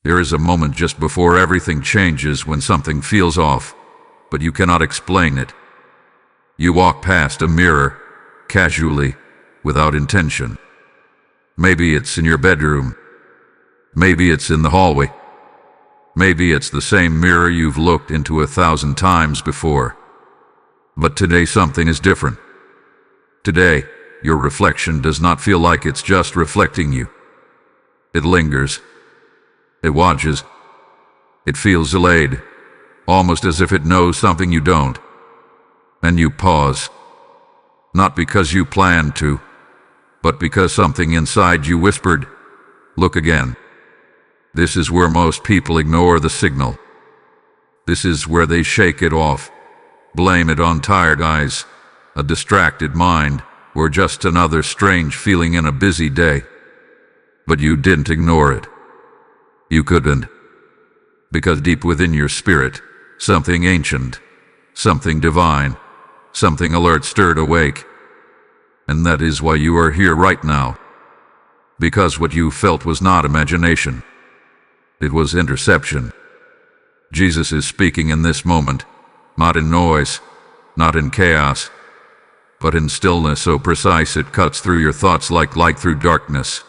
There is a moment just before everything changes when something feels off, but you cannot explain it. You walk past a mirror, casually, without intention. Maybe it's in your bedroom. Maybe it's in the hallway. Maybe it's the same mirror you've looked into 1,000 times before. But today something is different. Today, your reflection does not feel like it's just reflecting you. It lingers. It watches. It feels delayed, almost as if it knows something you don't. And you pause. Not because you planned to, but because something inside you whispered, "Look again." This is where most people ignore the signal. This is where they shake it off, blame it on tired eyes, a distracted mind, or just another strange feeling in a busy day. But you didn't ignore it. You couldn't. Because deep within your spirit, something ancient, something divine, something alert stirred awake. And that is why you are here right now. Because what you felt was not imagination. It was interception. Jesus is speaking in this moment, not in noise, not in chaos, but in stillness so precise it cuts through your thoughts like light through darkness.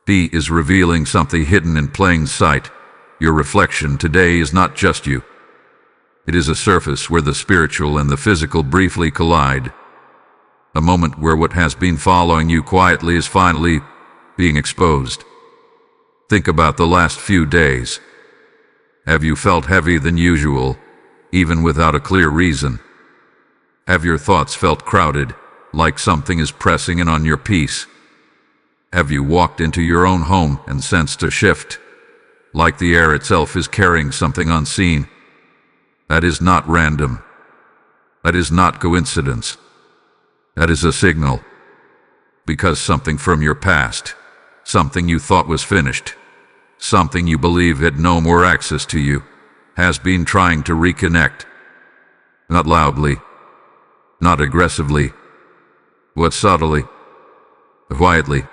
He is revealing something hidden in plain sight. Your reflection today is not just you. It is a surface where the spiritual and the physical briefly collide. A moment where what has been following you quietly is finally being exposed. Think about the last few days. Have you felt heavy than usual, even without a clear reason? Have your thoughts felt crowded, like something is pressing in on your peace? Have you walked into your own home and sensed a shift, like the air itself is carrying something unseen? That is not random. That is not coincidence. That is a signal. Because something from your past, something you thought was finished, something you believe had no more access to you, has been trying to reconnect. Not loudly, not aggressively, but subtly, quietly,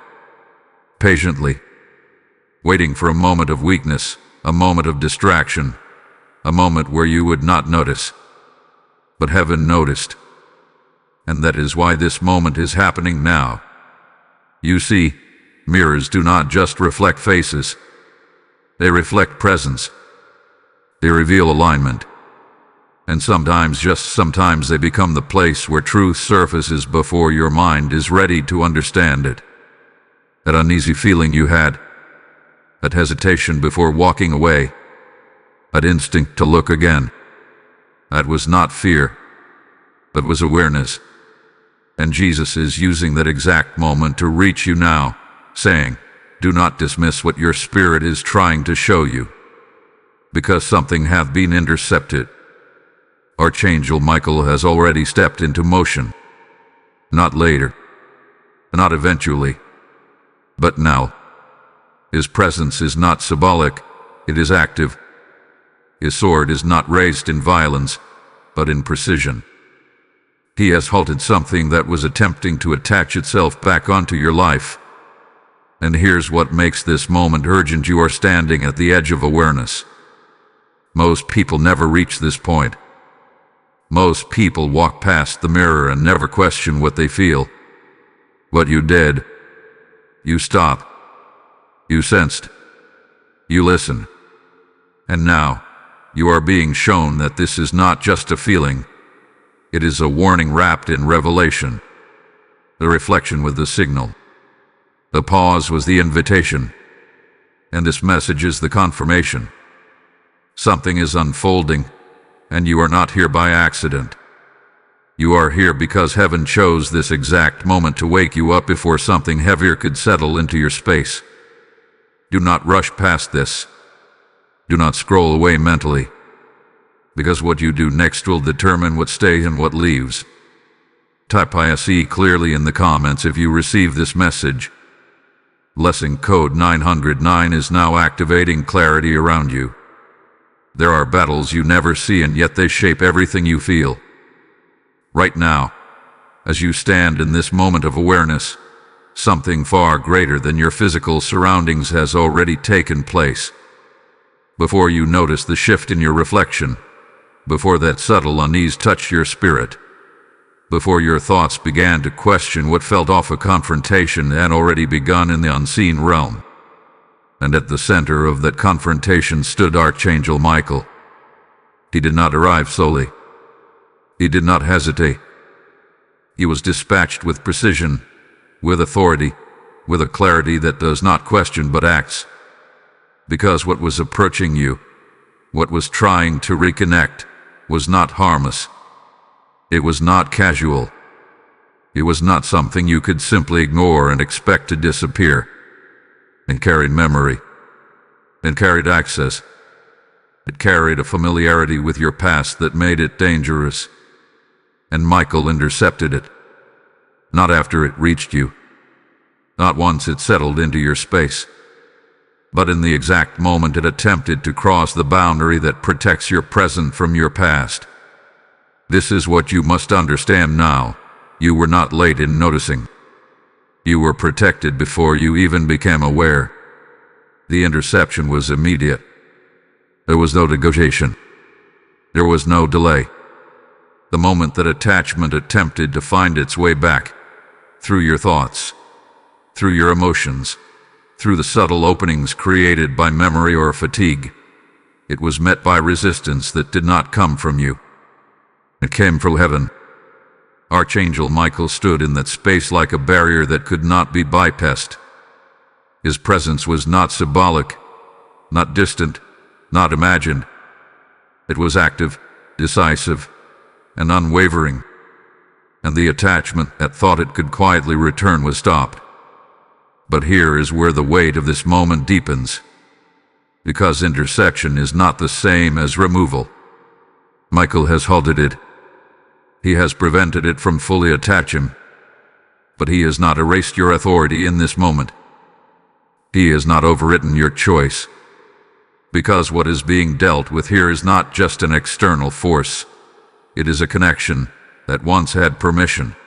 patiently, waiting for a moment of weakness, a moment of distraction, a moment where you would not notice. But heaven noticed. And that is why this moment is happening now. You see, mirrors do not just reflect faces. They reflect presence. They reveal alignment. And sometimes, just sometimes, they become the place where truth surfaces before your mind is ready to understand it. That uneasy feeling you had, that hesitation before walking away, that instinct to look again, that was not fear, that was awareness. And Jesus is using that exact moment to reach you now, saying, do not dismiss what your spirit is trying to show you, because something hath been intercepted. Archangel Michael has already stepped into motion. Not later, not eventually, but now. His presence is not symbolic, it is active. His sword is not raised in violence, but in precision. He has halted something that was attempting to attach itself back onto your life. And here's what makes this moment urgent: you are standing at the edge of awareness. Most people never reach this point. Most people walk past the mirror and never question what they feel. But you did. You stopped. You sensed. You listened. And now, you are being shown that this is not just a feeling. It is a warning wrapped in revelation. The reflection was the signal. The pause was the invitation. And this message is the confirmation. Something is unfolding, and you are not here by accident. You are here because heaven chose this exact moment to wake you up before something heavier could settle into your space. Do not rush past this. Do not scroll away mentally, because what you do next will determine what stays and what leaves. Type ISE clearly in the comments if you receive this message. Lesson code 909 is now activating clarity around you. There are battles you never see, and yet they shape everything you feel. Right now, as you stand in this moment of awareness, something far greater than your physical surroundings has already taken place. before you noticed the shift in your reflection, before that subtle unease touched your spirit, before your thoughts began to question what felt off, a confrontation had already begun in the unseen realm. And at the center of that confrontation stood Archangel Michael. He did not arrive slowly. He did not hesitate. He was dispatched with precision, with authority, with a clarity that does not question but acts. Because what was approaching you, what was trying to reconnect, was not harmless. It was not casual. It was not something you could simply ignore and expect to disappear. It carried memory. It carried access. It carried a familiarity with your past that made it dangerous. And Michael intercepted it. Not after it reached you. Not once it settled into your space. But in the exact moment it attempted to cross the boundary that protects your present from your past. This is what you must understand now. You were not late in noticing. You were protected before you even became aware. The interception was immediate. There was no negotiation. There was no delay. The moment that attachment attempted to find its way back, through your thoughts, through your emotions, through the subtle openings created by memory or fatigue, it was met by resistance that did not come from you. It came from heaven. Archangel Michael stood in that space like a barrier that could not be bypassed. His presence was not symbolic, not distant, not imagined. It was active, decisive, and unwavering. And the attachment that thought it could quietly return was stopped. But here is where the weight of this moment deepens. Because intersection is not the same as removal. Michael has halted it. He has prevented it from fully attaching. But he has not erased your authority in this moment. He has not overwritten your choice. Because what is being dealt with here is not just an external force. It is a connection that once had permission.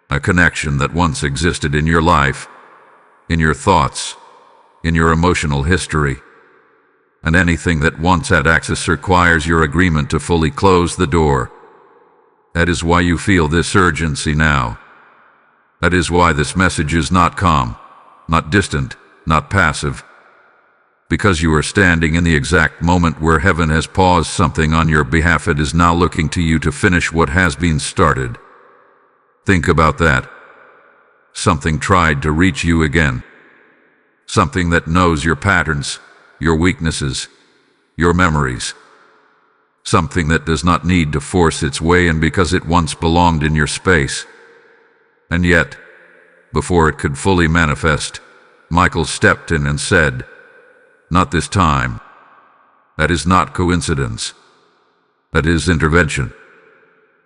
A connection that once existed in your life, in your thoughts, in your emotional history. And anything that once had access requires your agreement to fully close the door. That is why you feel this urgency now. That is why this message is not calm, not distant, not passive. Because you are standing in the exact moment where heaven has paused something on your behalf. It is now looking to you to finish what has been started. Think about that. Something tried to reach you again. Something that knows your patterns, your weaknesses, your memories. Something that does not need to force its way in because it once belonged in your space. And yet, before it could fully manifest, Michael stepped in and said, "Not this time. That is not coincidence. That is intervention.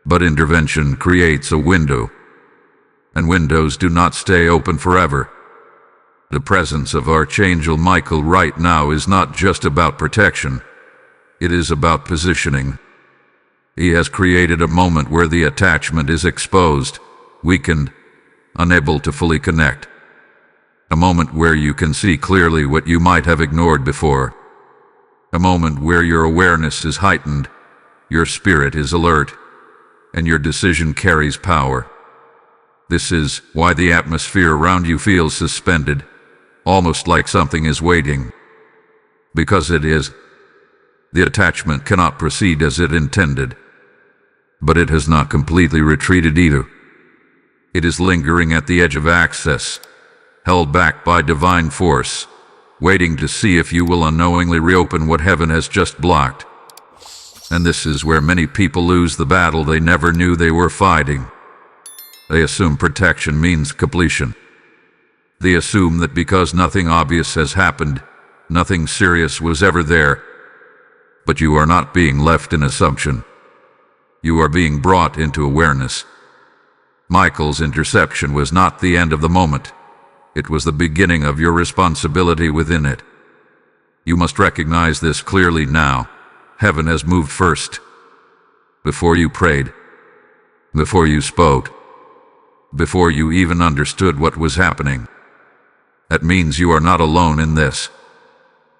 But intervention creates a window. And windows do not stay open forever." The presence of Archangel Michael right now is not just about protection. It is about positioning. He has created a moment where the attachment is exposed, weakened, unable to fully connect. A moment where you can see clearly what you might have ignored before. A moment where your awareness is heightened, your spirit is alert, and your decision carries power. This is why the atmosphere around you feels suspended, almost like something is waiting. Because it is. The attachment cannot proceed as it intended. But it has not completely retreated either. It is lingering at the edge of access, held back by divine force, waiting to see if you will unknowingly reopen what heaven has just blocked. And this is where many people lose the battle they never knew they were fighting. They assume protection means completion. They assume that because nothing obvious has happened, nothing serious was ever there. But you are not being left in assumption. You are being brought into awareness. Michael's interception was not the end of the moment. It was the beginning of your responsibility within it. You must recognize this clearly now. Heaven has moved first. Before you prayed. Before you spoke. Before you even understood what was happening. That means you are not alone in this.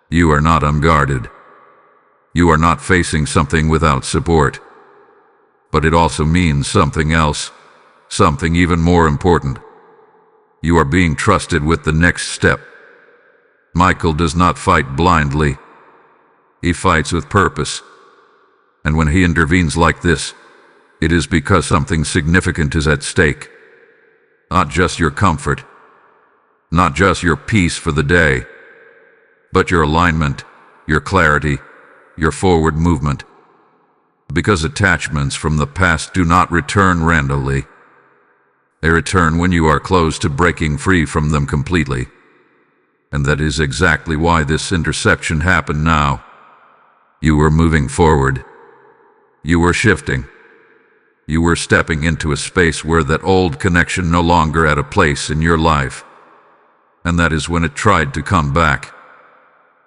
You are not unguarded. You are not facing something without support. But it also means something else, something even more important. You are being trusted with the next step. Michael does not fight blindly. He fights with purpose. And when he intervenes like this, it is because something significant is at stake. Not just your comfort, not just your peace for the day, but your alignment, your clarity, your forward movement. Because attachments from the past do not return randomly. They return when you are close to breaking free from them completely. And that is exactly why this interception happened now. You were moving forward. You were shifting. You were stepping into a space where that old connection no longer had a place in your life. And that is when it tried to come back.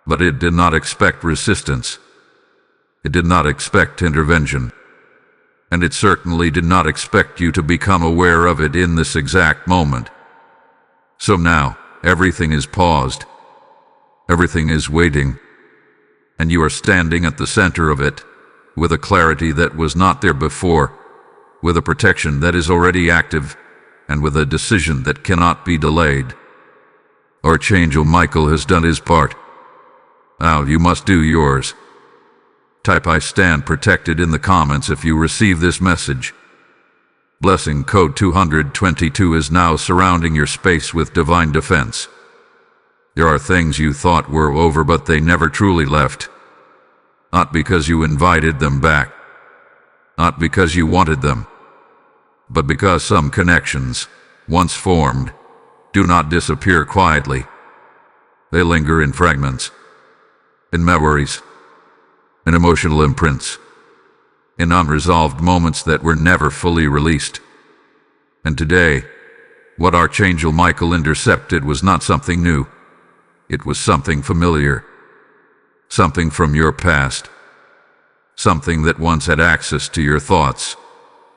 But it did not expect resistance. It did not expect intervention. And it certainly did not expect you to become aware of it in this exact moment. So now, everything is paused. Everything is waiting. And you are standing at the center of it, with a clarity that was not there before, with a protection that is already active, and with a decision that cannot be delayed. Archangel Michael has done his part. Now you must do yours. Type "I stand protected" in the comments if you receive this message. Blessing code 222 is now surrounding your space with divine defense. There are things you thought were over, but they never truly left. Not because you invited them back. Not because you wanted them. But because some connections, once formed, do not disappear quietly. They linger in fragments, in memories, in emotional imprints, in unresolved moments that were never fully released. And today, what Archangel Michael intercepted was not something new. It was something familiar. Something from your past. Something that once had access to your thoughts,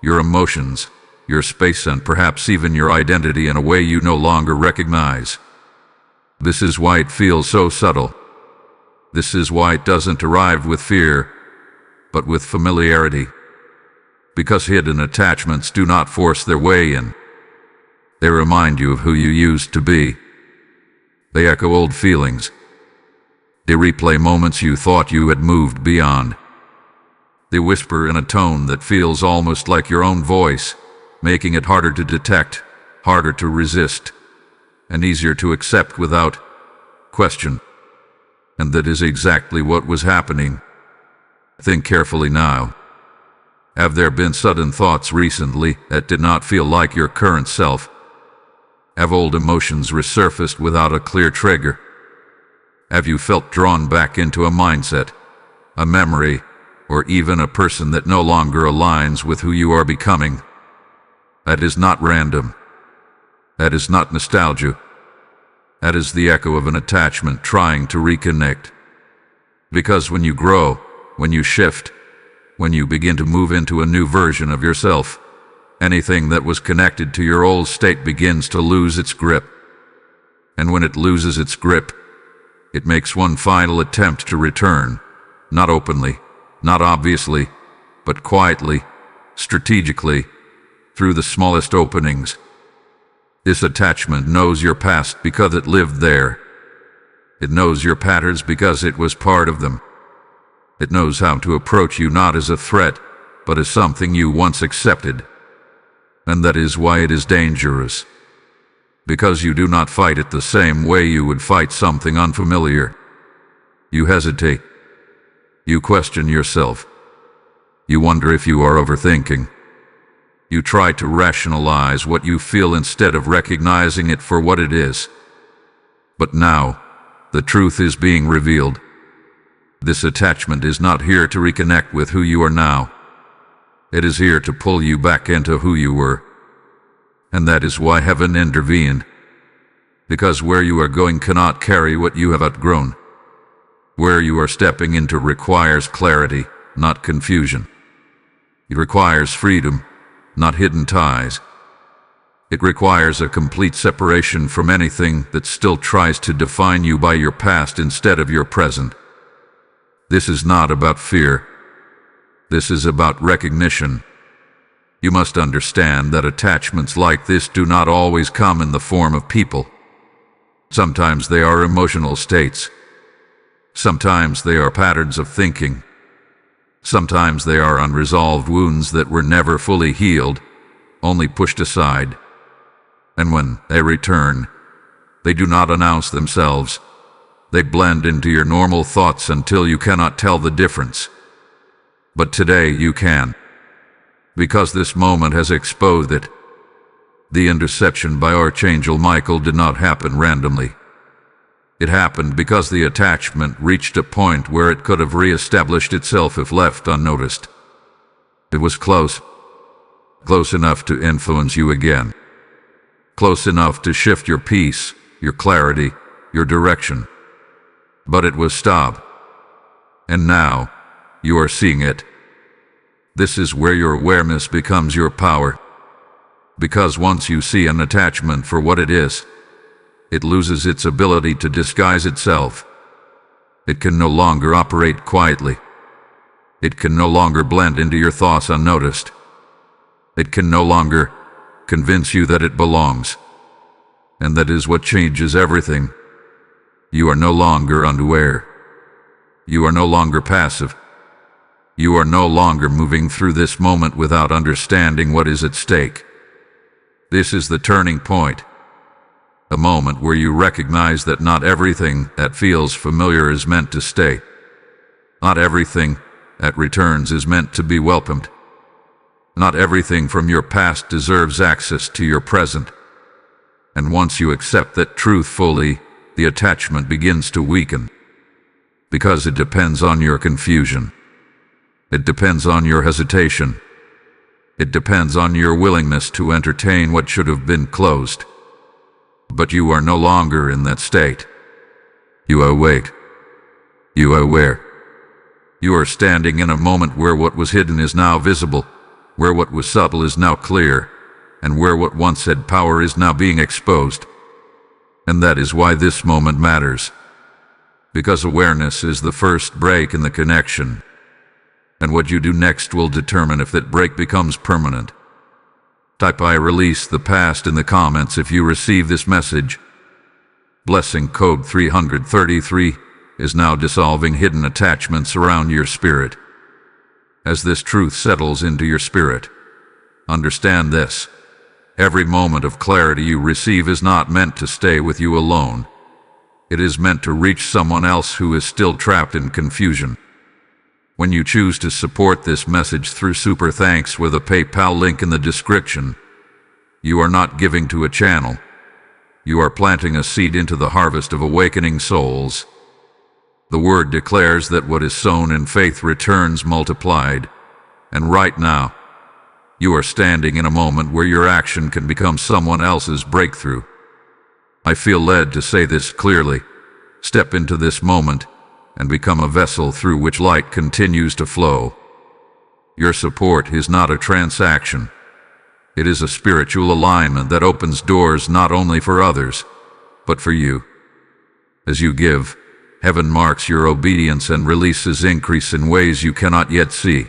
your emotions, your space, and perhaps even your identity in a way you no longer recognize. This is why it feels so subtle. This is why it doesn't arrive with fear, but with familiarity. Because hidden attachments do not force their way in. They remind you of who you used to be. They echo old feelings. They replay moments you thought you had moved beyond. They whisper in a tone that feels almost like your own voice, making it harder to detect, harder to resist, and easier to accept without question. And that is exactly what was happening. Think carefully now. Have there been sudden thoughts recently that did not feel like your current self? Have old emotions resurfaced without a clear trigger? Have you felt drawn back into a mindset, a memory, or even a person that no longer aligns with who you are becoming? That is not random. That is not nostalgia. That is the echo of an attachment trying to reconnect. Because when you grow, when you shift, when you begin to move into a new version of yourself, anything that was connected to your old state begins to lose its grip. And when it loses its grip, it makes one final attempt to return, not openly, not obviously, but quietly, strategically, through the smallest openings. This attachment knows your past because it lived there. It knows your patterns because it was part of them. It knows how to approach you not as a threat, but as something you once accepted. And that is why it is dangerous. Because you do not fight it the same way you would fight something unfamiliar. You hesitate. You question yourself. You wonder if you are overthinking. You try to rationalize what you feel instead of recognizing it for what it is. But now, the truth is being revealed. This attachment is not here to reconnect with who you are now. It is here to pull you back into who you were. And that is why heaven intervened. Because where you are going cannot carry what you have outgrown. Where you are stepping into requires clarity, not confusion. It requires freedom, not hidden ties. It requires a complete separation from anything that still tries to define you by your past instead of your present. This is not about fear. This is about recognition. You must understand that attachments like this do not always come in the form of people. Sometimes they are emotional states. Sometimes they are patterns of thinking. Sometimes they are unresolved wounds that were never fully healed, only pushed aside. And when they return, they do not announce themselves. They blend into your normal thoughts until you cannot tell the difference. But today you can, because this moment has exposed it. The interception by Archangel Michael did not happen randomly. It happened because the attachment reached a point where it could have re-established itself if left unnoticed. It was close enough to influence you again, close enough to shift your peace, your clarity, your direction. But it was stopped. And now, you are seeing it. This is where your awareness becomes your power. Because once you see an attachment for what it is, it loses its ability to disguise itself. It can no longer operate quietly. It can no longer blend into your thoughts unnoticed. It can no longer convince you that it belongs. And that is what changes everything. You are no longer unaware. You are no longer passive. You are no longer moving through this moment without understanding what is at stake. This is the turning point. A moment where you recognize that not everything that feels familiar is meant to stay. Not everything that returns is meant to be welcomed. Not everything from your past deserves access to your present. And once you accept that truth fully, the attachment begins to weaken. Because it depends on your confusion. It depends on your hesitation. It depends on your willingness to entertain what should have been closed. But you are no longer in that state. You are awake. You are aware. You are standing in a moment where what was hidden is now visible, where what was subtle is now clear, and where what once had power is now being exposed. And that is why this moment matters. Because awareness is the first break in the connection. And what you do next will determine if that break becomes permanent. Type "I release the past" in the comments if you receive this message. Blessing code 333 is now dissolving hidden attachments around your spirit. As this truth settles into your spirit, understand this. Every moment of clarity you receive is not meant to stay with you alone. It is meant to reach someone else who is still trapped in confusion. When you choose to support this message through Super Thanks with a PayPal link in the description, you are not giving to a channel. You are planting a seed into the harvest of awakening souls. The word declares that what is sown in faith returns multiplied. And right now, you are standing in a moment where your action can become someone else's breakthrough. I feel led to say this clearly. Step into this moment and become a vessel through which light continues to flow. Your support is not a transaction. It is a spiritual alignment that opens doors not only for others, but for you. As you give, heaven marks your obedience and releases increase in ways you cannot yet see.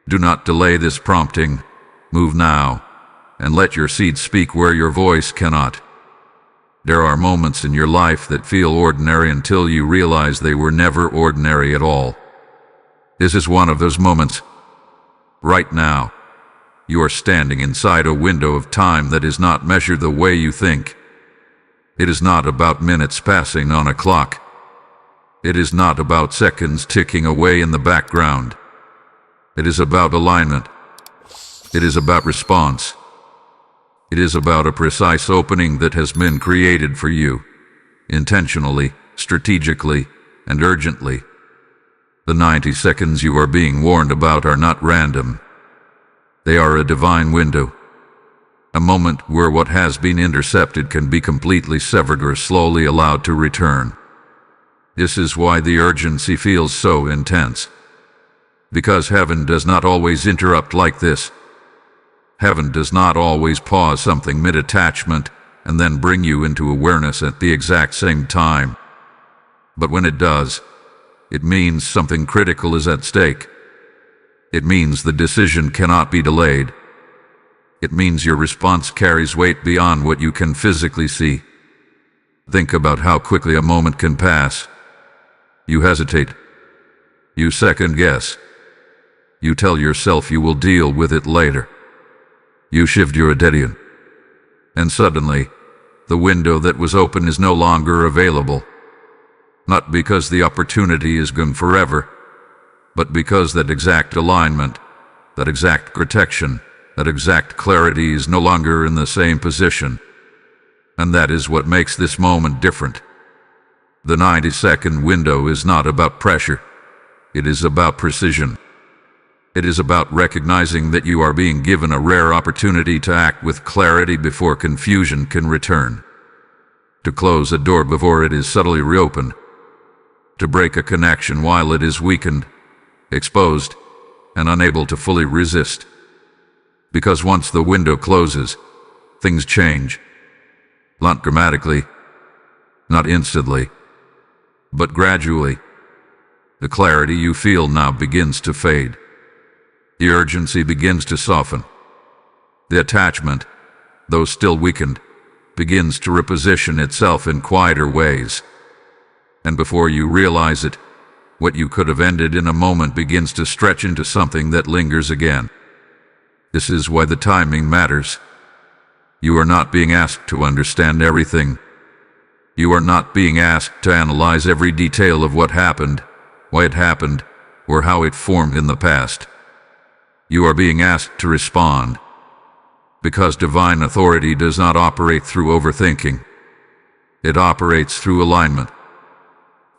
Do not delay this prompting. Move now, and let your seed speak where your voice cannot. There are moments in your life that feel ordinary until you realize they were never ordinary at all. This is one of those moments. Right now, you are standing inside a window of time that is not measured the way you think. It is not about minutes passing on a clock. It is not about seconds ticking away in the background. It is about alignment. It is about response. It is about a precise opening that has been created for you, intentionally, strategically, and urgently. The 90 seconds you are being warned about are not random. They are a divine window. A moment where what has been intercepted can be completely severed or slowly allowed to return. This is why the urgency feels so intense. Because heaven does not always interrupt like this. Heaven does not always pause something mid-attachment and then bring you into awareness at the exact same time. But when it does, It means something critical is at stake. It means the decision cannot be delayed. It means your response carries weight beyond what you can physically see. Think about how quickly a moment can pass. You hesitate. You second guess. You tell yourself you will deal with it later. You shift your attention. And suddenly, the window that was open is no longer available. Not because the opportunity is gone forever, but because that exact alignment, that exact protection, that exact clarity is no longer in the same position. And that is what makes this moment different. The 90-second window is not about pressure. It is about precision. It is about recognizing that you are being given a rare opportunity to act with clarity before confusion can return. To close a door before it is subtly reopened. To break a connection while it is weakened, exposed, and unable to fully resist. Because once the window closes, things change. Not dramatically, not instantly, but gradually. The clarity you feel now begins to fade. The urgency begins to soften. The attachment, though still weakened, begins to reposition itself in quieter ways. And before you realize it, what you could have ended in a moment begins to stretch into something that lingers again. This is why the timing matters. You are not being asked to understand everything. You are not being asked to analyze every detail of what happened, why it happened, or how it formed in the past. You are being asked to respond. Because divine authority does not operate through overthinking. It operates through alignment,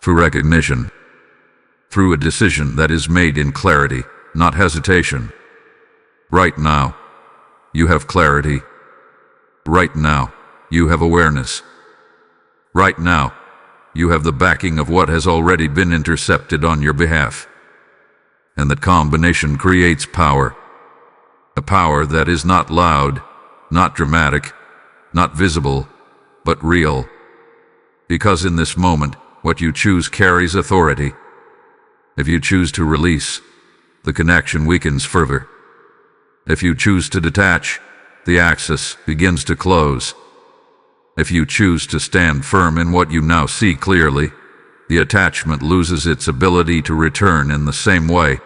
through recognition, through a decision that is made in clarity, not hesitation. Right now, you have clarity. Right now, you have awareness. Right now, you have the backing of what has already been intercepted on your behalf. And that combination creates power. A power that is not loud, not dramatic, not visible, but real. Because in this moment, what you choose carries authority. If you choose to release, the connection weakens further. If you choose to detach, the axis begins to close. If you choose to stand firm in what you now see clearly, the attachment loses its ability to return in the same way.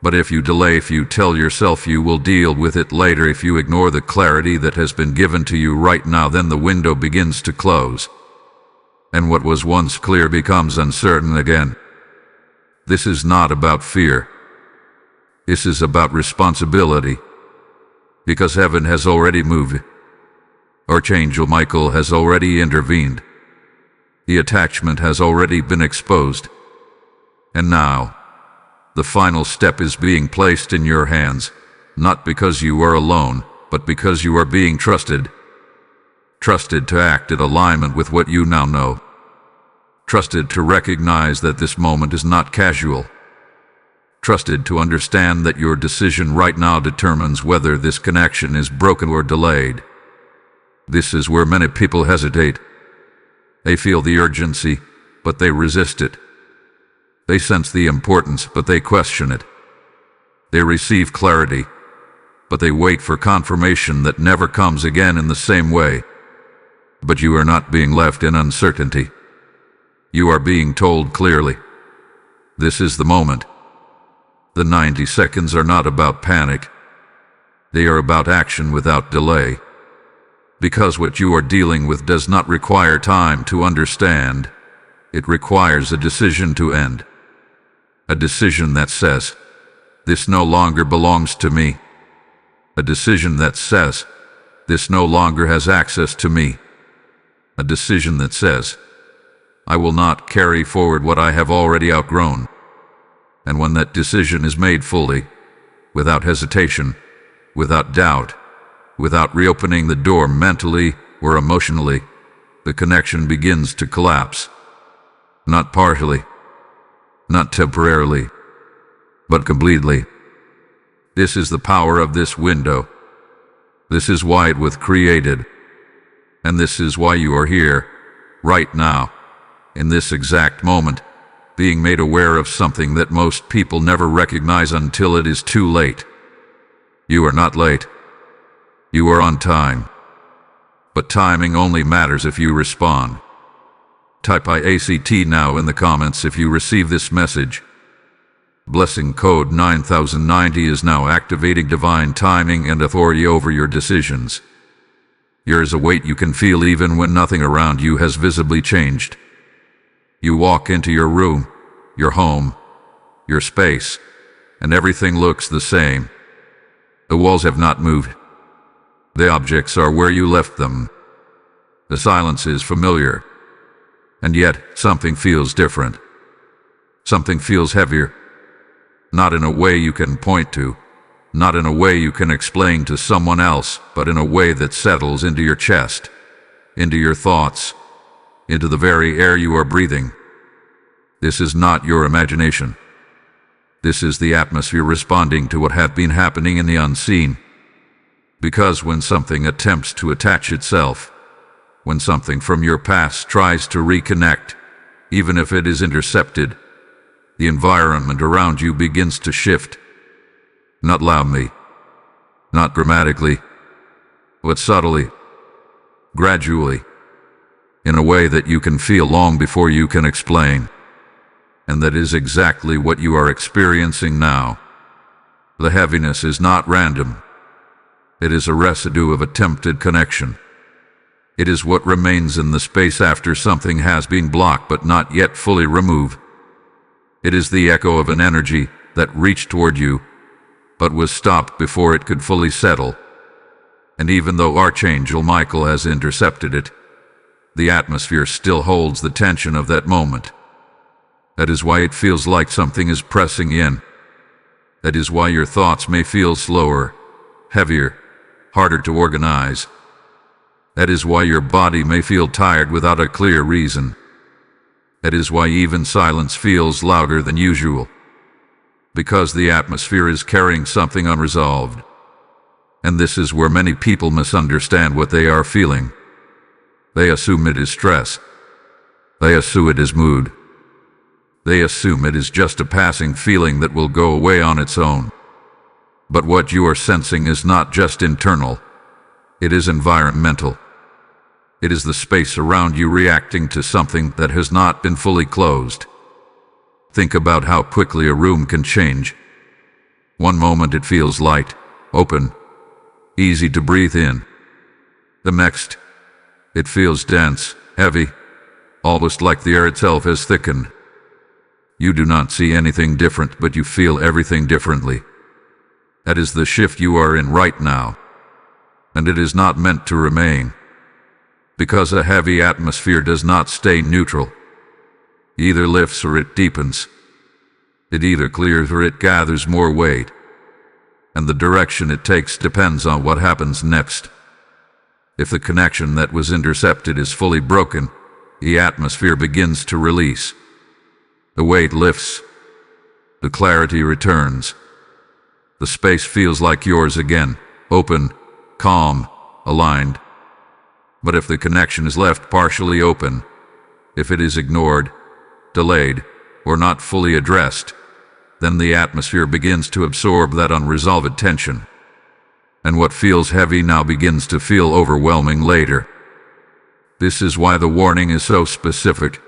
But if you delay, if you tell yourself you will deal with it later, if you ignore the clarity that has been given to you right now, then the window begins to close. And what was once clear becomes uncertain again. This is not about fear. This is about responsibility. Because heaven has already moved. Archangel Michael has already intervened. The attachment has already been exposed. And now, the final step is being placed in your hands, not because you are alone, but because you are being trusted. Trusted to act in alignment with what you now know. Trusted to recognize that this moment is not casual. Trusted to understand that your decision right now determines whether this connection is broken or delayed. This is where many people hesitate. They feel the urgency, but they resist it. They sense the importance, but they question it. They receive clarity, but they wait for confirmation that never comes again in the same way. But you are not being left in uncertainty. You are being told clearly. This is the moment. The 90 seconds are not about panic. They are about action without delay. Because what you are dealing with does not require time to understand. It requires a decision to end. A decision that says, this no longer belongs to me. A decision that says, this no longer has access to me. A decision that says, I will not carry forward what I have already outgrown. And when that decision is made fully, without hesitation, without doubt, without reopening the door mentally or emotionally, the connection begins to collapse. Not partially, not temporarily, but completely. This is the power of this window. This is why it was created. And this is why you are here, right now, in this exact moment, being made aware of something that most people never recognize until it is too late. You are not late. You are on time. But timing only matters if you respond. Type IACT now in the comments if you receive this message. Blessing code 9090 is now activating divine timing and authority over your decisions. There is a weight you can feel even when nothing around you has visibly changed. You walk into your room, your home, your space, and everything looks the same. The walls have not moved. The objects are where you left them. The silence is familiar. And yet, something feels different. Something feels heavier. Not in a way you can point to, not in a way you can explain to someone else, but in a way that settles into your chest, into your thoughts, into the very air you are breathing. This is not your imagination. This is the atmosphere responding to what has been happening in the unseen. Because when something attempts to attach itself, when something from your past tries to reconnect, even if it is intercepted, the environment around you begins to shift. Not loudly, not dramatically, but subtly, gradually, in a way that you can feel long before you can explain. And that is exactly what you are experiencing now. The heaviness is not random. It is a residue of attempted connection. It is what remains in the space after something has been blocked but not yet fully removed. It is the echo of an energy that reached toward you, but was stopped before it could fully settle. And even though Archangel Michael has intercepted it, the atmosphere still holds the tension of that moment. That is why it feels like something is pressing in. That is why your thoughts may feel slower, heavier, harder to organize. That is why your body may feel tired without a clear reason. That is why even silence feels louder than usual. Because the atmosphere is carrying something unresolved. And this is where many people misunderstand what they are feeling. They assume it is stress. They assume it is mood. They assume it is just a passing feeling that will go away on its own. But what you are sensing is not just internal. It is environmental. It is the space around you reacting to something that has not been fully closed. Think about how quickly a room can change. One moment it feels light, open, easy to breathe in. The next, it feels dense, heavy, almost like the air itself has thickened. You do not see anything different, but you feel everything differently. That is the shift you are in right now. And it is not meant to remain. Because a heavy atmosphere does not stay neutral. It either lifts or it deepens. It either clears or it gathers more weight. And the direction it takes depends on what happens next. If the connection that was intercepted is fully broken, the atmosphere begins to release. The weight lifts. The clarity returns. The space feels like yours again, open, calm, aligned. But if the connection is left partially open, if it is ignored, delayed, or not fully addressed, then the atmosphere begins to absorb that unresolved tension. And what feels heavy now begins to feel overwhelming later. This is why the warning is so specific.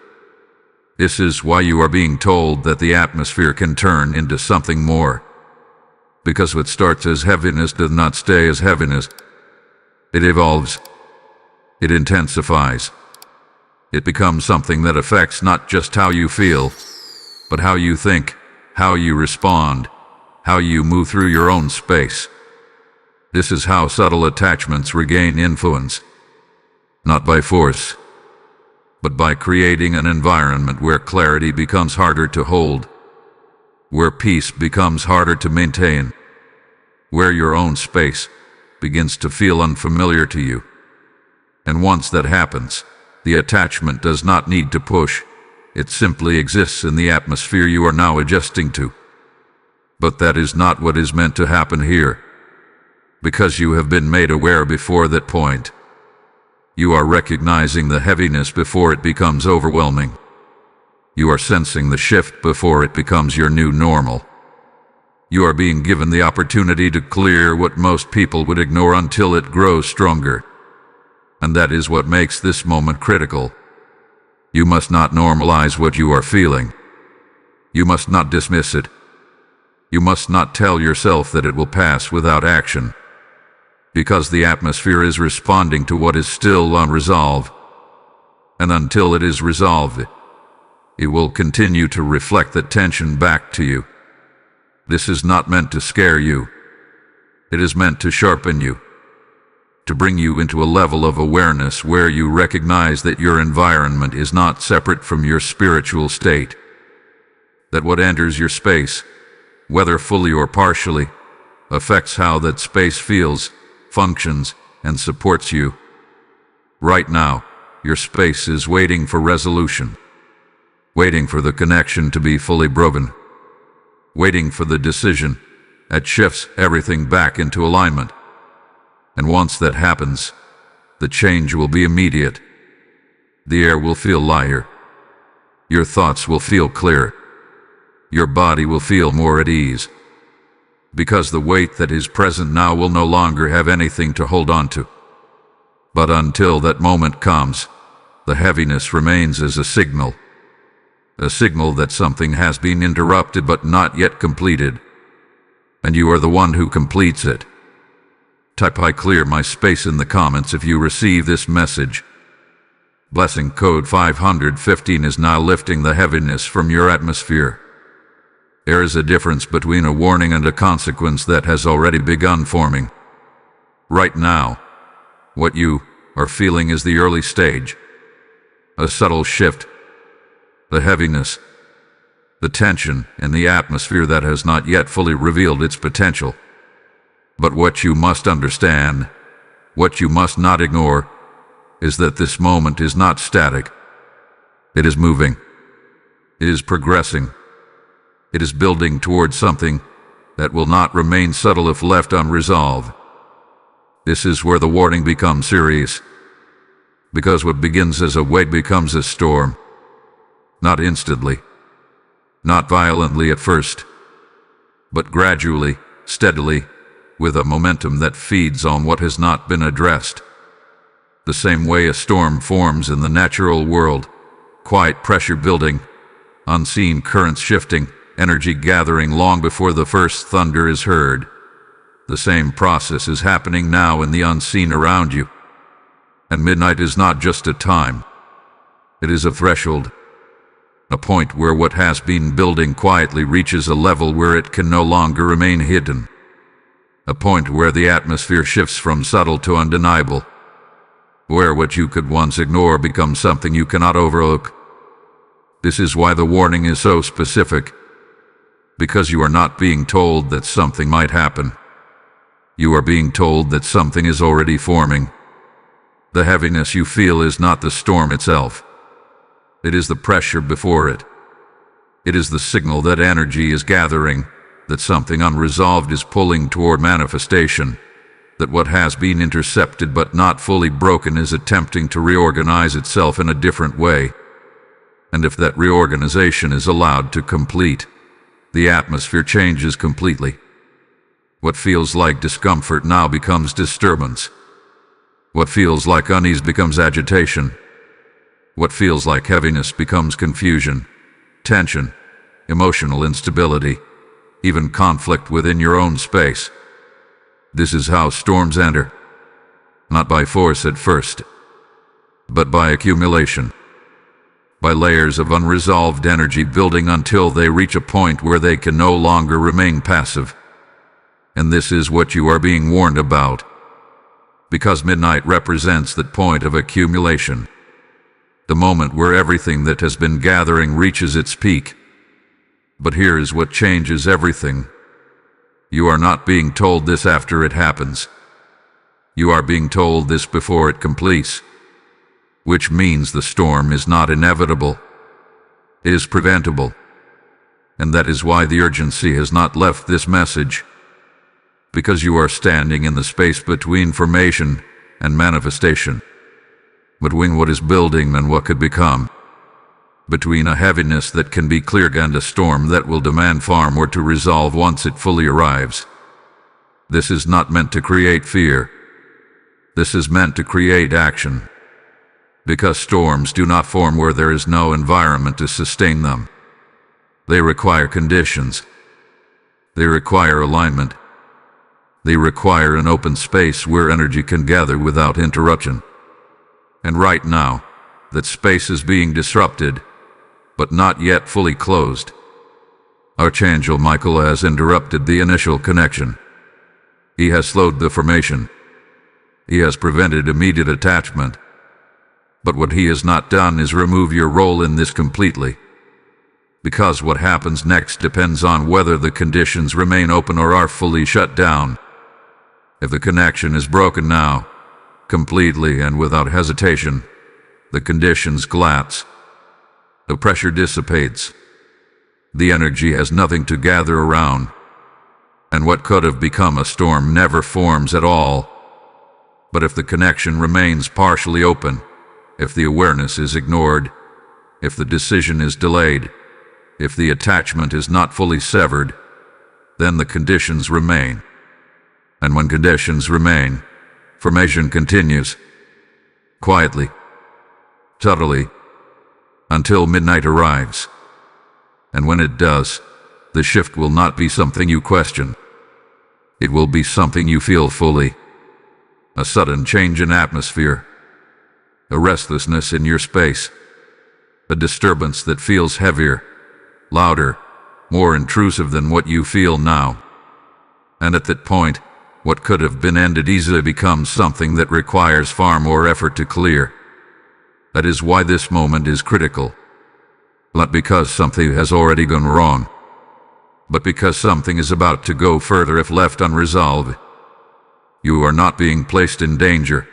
This is why you are being told that the atmosphere can turn into something more. Because what starts as heaviness does not stay as heaviness. It evolves. It intensifies. It becomes something that affects not just how you feel, but how you think, how you respond, how you move through your own space. This is how subtle attachments regain influence. Not by force, but by creating an environment where clarity becomes harder to hold, where peace becomes harder to maintain, where your own space begins to feel unfamiliar to you. And once that happens, the attachment does not need to push. It simply exists in the atmosphere you are now adjusting to. But that is not what is meant to happen here. Because you have been made aware before that point. You are recognizing the heaviness before it becomes overwhelming. You are sensing the shift before it becomes your new normal. You are being given the opportunity to clear what most people would ignore until it grows stronger. And that is what makes this moment critical. You must not normalize what you are feeling. You must not dismiss it. You must not tell yourself that it will pass without action. Because the atmosphere is responding to what is still unresolved. And until it is resolved, it will continue to reflect the tension back to you. This is not meant to scare you. It is meant to sharpen you, to bring you into a level of awareness where you recognize that your environment is not separate from your spiritual state, that what enters your space, whether fully or partially, affects how that space feels, functions, and supports you. Right now, your space is waiting for resolution, waiting for the connection to be fully broken, waiting for the decision that shifts everything back into alignment. And once that happens, the change will be immediate. The air will feel lighter. Your thoughts will feel clearer. Your body will feel more at ease. Because the weight that is present now will no longer have anything to hold on to. But until that moment comes, the heaviness remains as a signal that something has been interrupted but not yet completed. And you are the one who completes it. Type "I clear my space" in the comments if you receive this message. Blessing code 515 is now lifting the heaviness from your atmosphere. There is a difference between a warning and a consequence that has already begun forming. Right now, what you are feeling is the early stage. A subtle shift. The heaviness, the tension in the atmosphere that has not yet fully revealed its potential. But what you must understand, what you must not ignore, is that this moment is not static. It is moving. It is progressing. It is building towards something that will not remain subtle if left unresolved. This is where the warning becomes serious. Because what begins as a wave becomes a storm. Not instantly, not violently at first, but gradually, steadily, with a momentum that feeds on what has not been addressed. The same way a storm forms in the natural world, quiet pressure building, unseen currents shifting, energy gathering long before the first thunder is heard. The same process is happening now in the unseen around you. And midnight is not just a time. It is a threshold. A point where what has been building quietly reaches a level where it can no longer remain hidden. A point where the atmosphere shifts from subtle to undeniable. Where what you could once ignore becomes something you cannot overlook. This is why the warning is so specific. Because you are not being told that something might happen. You are being told that something is already forming. The heaviness you feel is not the storm itself. It is the pressure before it. It is the signal that energy is gathering, that something unresolved is pulling toward manifestation, that what has been intercepted but not fully broken is attempting to reorganize itself in a different way. And if that reorganization is allowed to complete, the atmosphere changes completely. What feels like discomfort now becomes disturbance. What feels like unease becomes agitation. What feels like heaviness becomes confusion, tension, emotional instability, even conflict within your own space. This is how storms enter, not by force at first, but by accumulation, by layers of unresolved energy building until they reach a point where they can no longer remain passive. And this is what you are being warned about, because midnight represents that point of accumulation. The moment where everything that has been gathering reaches its peak. But here is what changes everything. You are not being told this after it happens. You are being told this before it completes. Which means the storm is not inevitable. It is preventable. And that is why the urgency has not left this message. Because you are standing in the space between formation and manifestation. Between what is building and what could become. between a heaviness that can be cleared and a storm that will demand far more to resolve once it fully arrives. This is not meant to create fear. This is meant to create action. Because storms do not form where there is no environment to sustain them. They require conditions. They require alignment. They require an open space where energy can gather without interruption. And right now, that space is being disrupted, but not yet fully closed. Archangel Michael has interrupted the initial connection. He has slowed the formation. He has prevented immediate attachment. But what he has not done is remove your role in this completely. Because what happens next depends on whether the conditions remain open or are fully shut down. If the connection is broken now, completely and without hesitation, the conditions collapse. The pressure dissipates. The energy has nothing to gather around. And what could have become a storm never forms at all. But if the connection remains partially open, if the awareness is ignored, if the decision is delayed, if the attachment is not fully severed, then the conditions remain. And when conditions remain, formation continues. Quietly, subtly, until midnight arrives. And when it does, the shift will not be something you question. It will be something you feel fully. A sudden change in atmosphere. A restlessness in your space. A disturbance that feels heavier, louder, more intrusive than what you feel now. And at that point, what could have been ended easily becomes something that requires far more effort to clear. That is why this moment is critical. Not because something has already gone wrong, but because something is about to go further if left unresolved. You are not being placed in danger.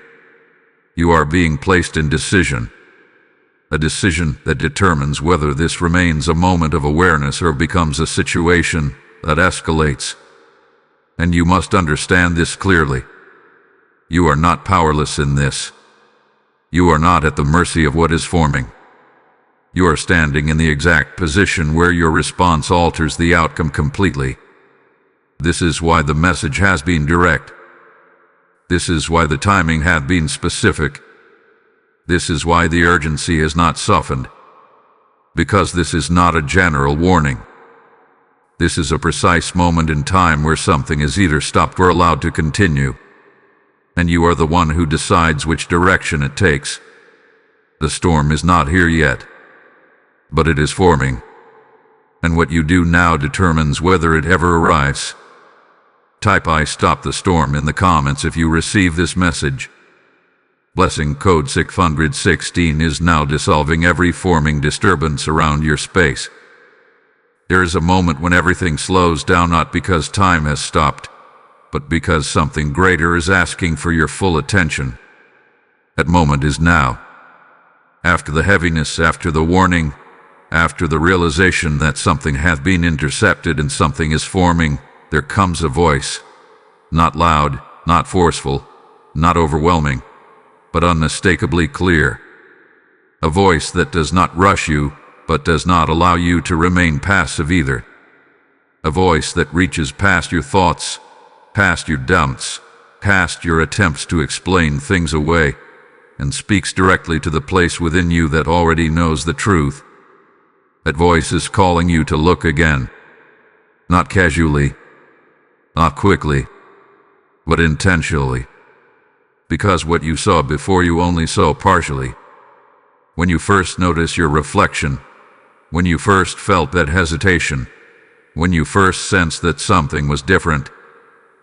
You are being placed in decision. A decision that determines whether this remains a moment of awareness or becomes a situation that escalates. And you must understand this clearly. You are not powerless in this. You are not at the mercy of what is forming. You are standing in the exact position where your response alters the outcome completely. This is why the message has been direct. This is why the timing had been specific. This is why the urgency is not softened. Because this is not a general warning. This is a precise moment in time where something is either stopped or allowed to continue. And you are the one who decides which direction it takes. The storm is not here yet, but it is forming. And what you do now determines whether it ever arrives. Type "I stop the storm" in the comments if you receive this message. Blessing code 616 is now dissolving every forming disturbance around your space. There is a moment when everything slows down, not because time has stopped, but because something greater is asking for your full attention. That moment is now. After the heaviness, after the warning, after the realization that something hath been intercepted and something is forming, there comes a voice. Not loud, not forceful, not overwhelming, but unmistakably clear. A voice that does not rush you, but does not allow you to remain passive either. A voice that reaches past your thoughts, past your doubts, past your attempts to explain things away, and speaks directly to the place within you that already knows the truth. That voice is calling you to look again. Not casually, not quickly, but intentionally. Because what you saw before you only saw partially. When you first noticed your reflection, when you first felt that hesitation, when you first sensed that something was different,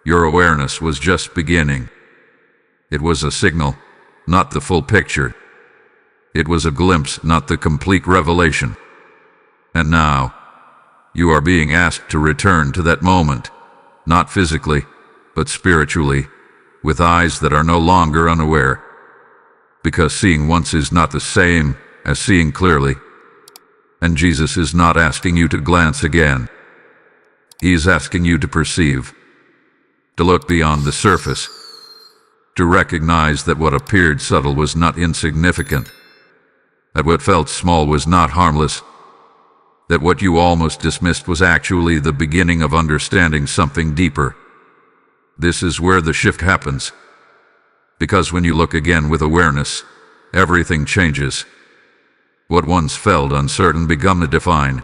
your awareness was just beginning. It was a signal, not the full picture. It was a glimpse, not the complete revelation. And now, you are being asked to return to that moment, not physically, but spiritually, with eyes that are no longer unaware. Because seeing once is not the same as seeing clearly. And Jesus is not asking you to glance again. He is asking you to perceive, to look beyond the surface, to recognize that what appeared subtle was not insignificant. that what felt small was not harmless, that what you almost dismissed was actually the beginning of understanding something deeper. This is where the shift happens. Because when you look again with awareness, everything changes. What once felt uncertain becomes defined.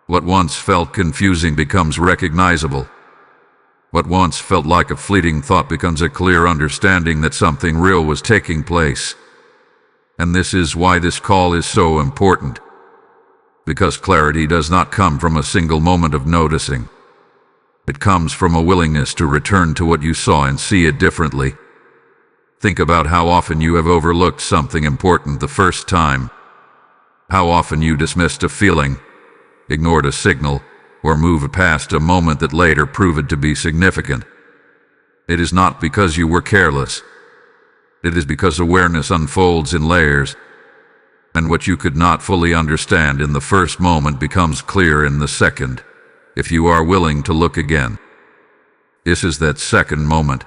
What once felt confusing becomes recognizable. What once felt like a fleeting thought becomes a clear understanding that something real was taking place. And this is why this call is so important. Because clarity does not come from a single moment of noticing. It comes from a willingness to return to what you saw and see it differently. Think about how often you have overlooked something important the first time. How often you dismissed a feeling, ignored a signal, or moved past a moment that later proved to be significant. It is not because you were careless. It is because awareness unfolds in layers, and what you could not fully understand in the first moment becomes clear in the second, if you are willing to look again. This is that second moment,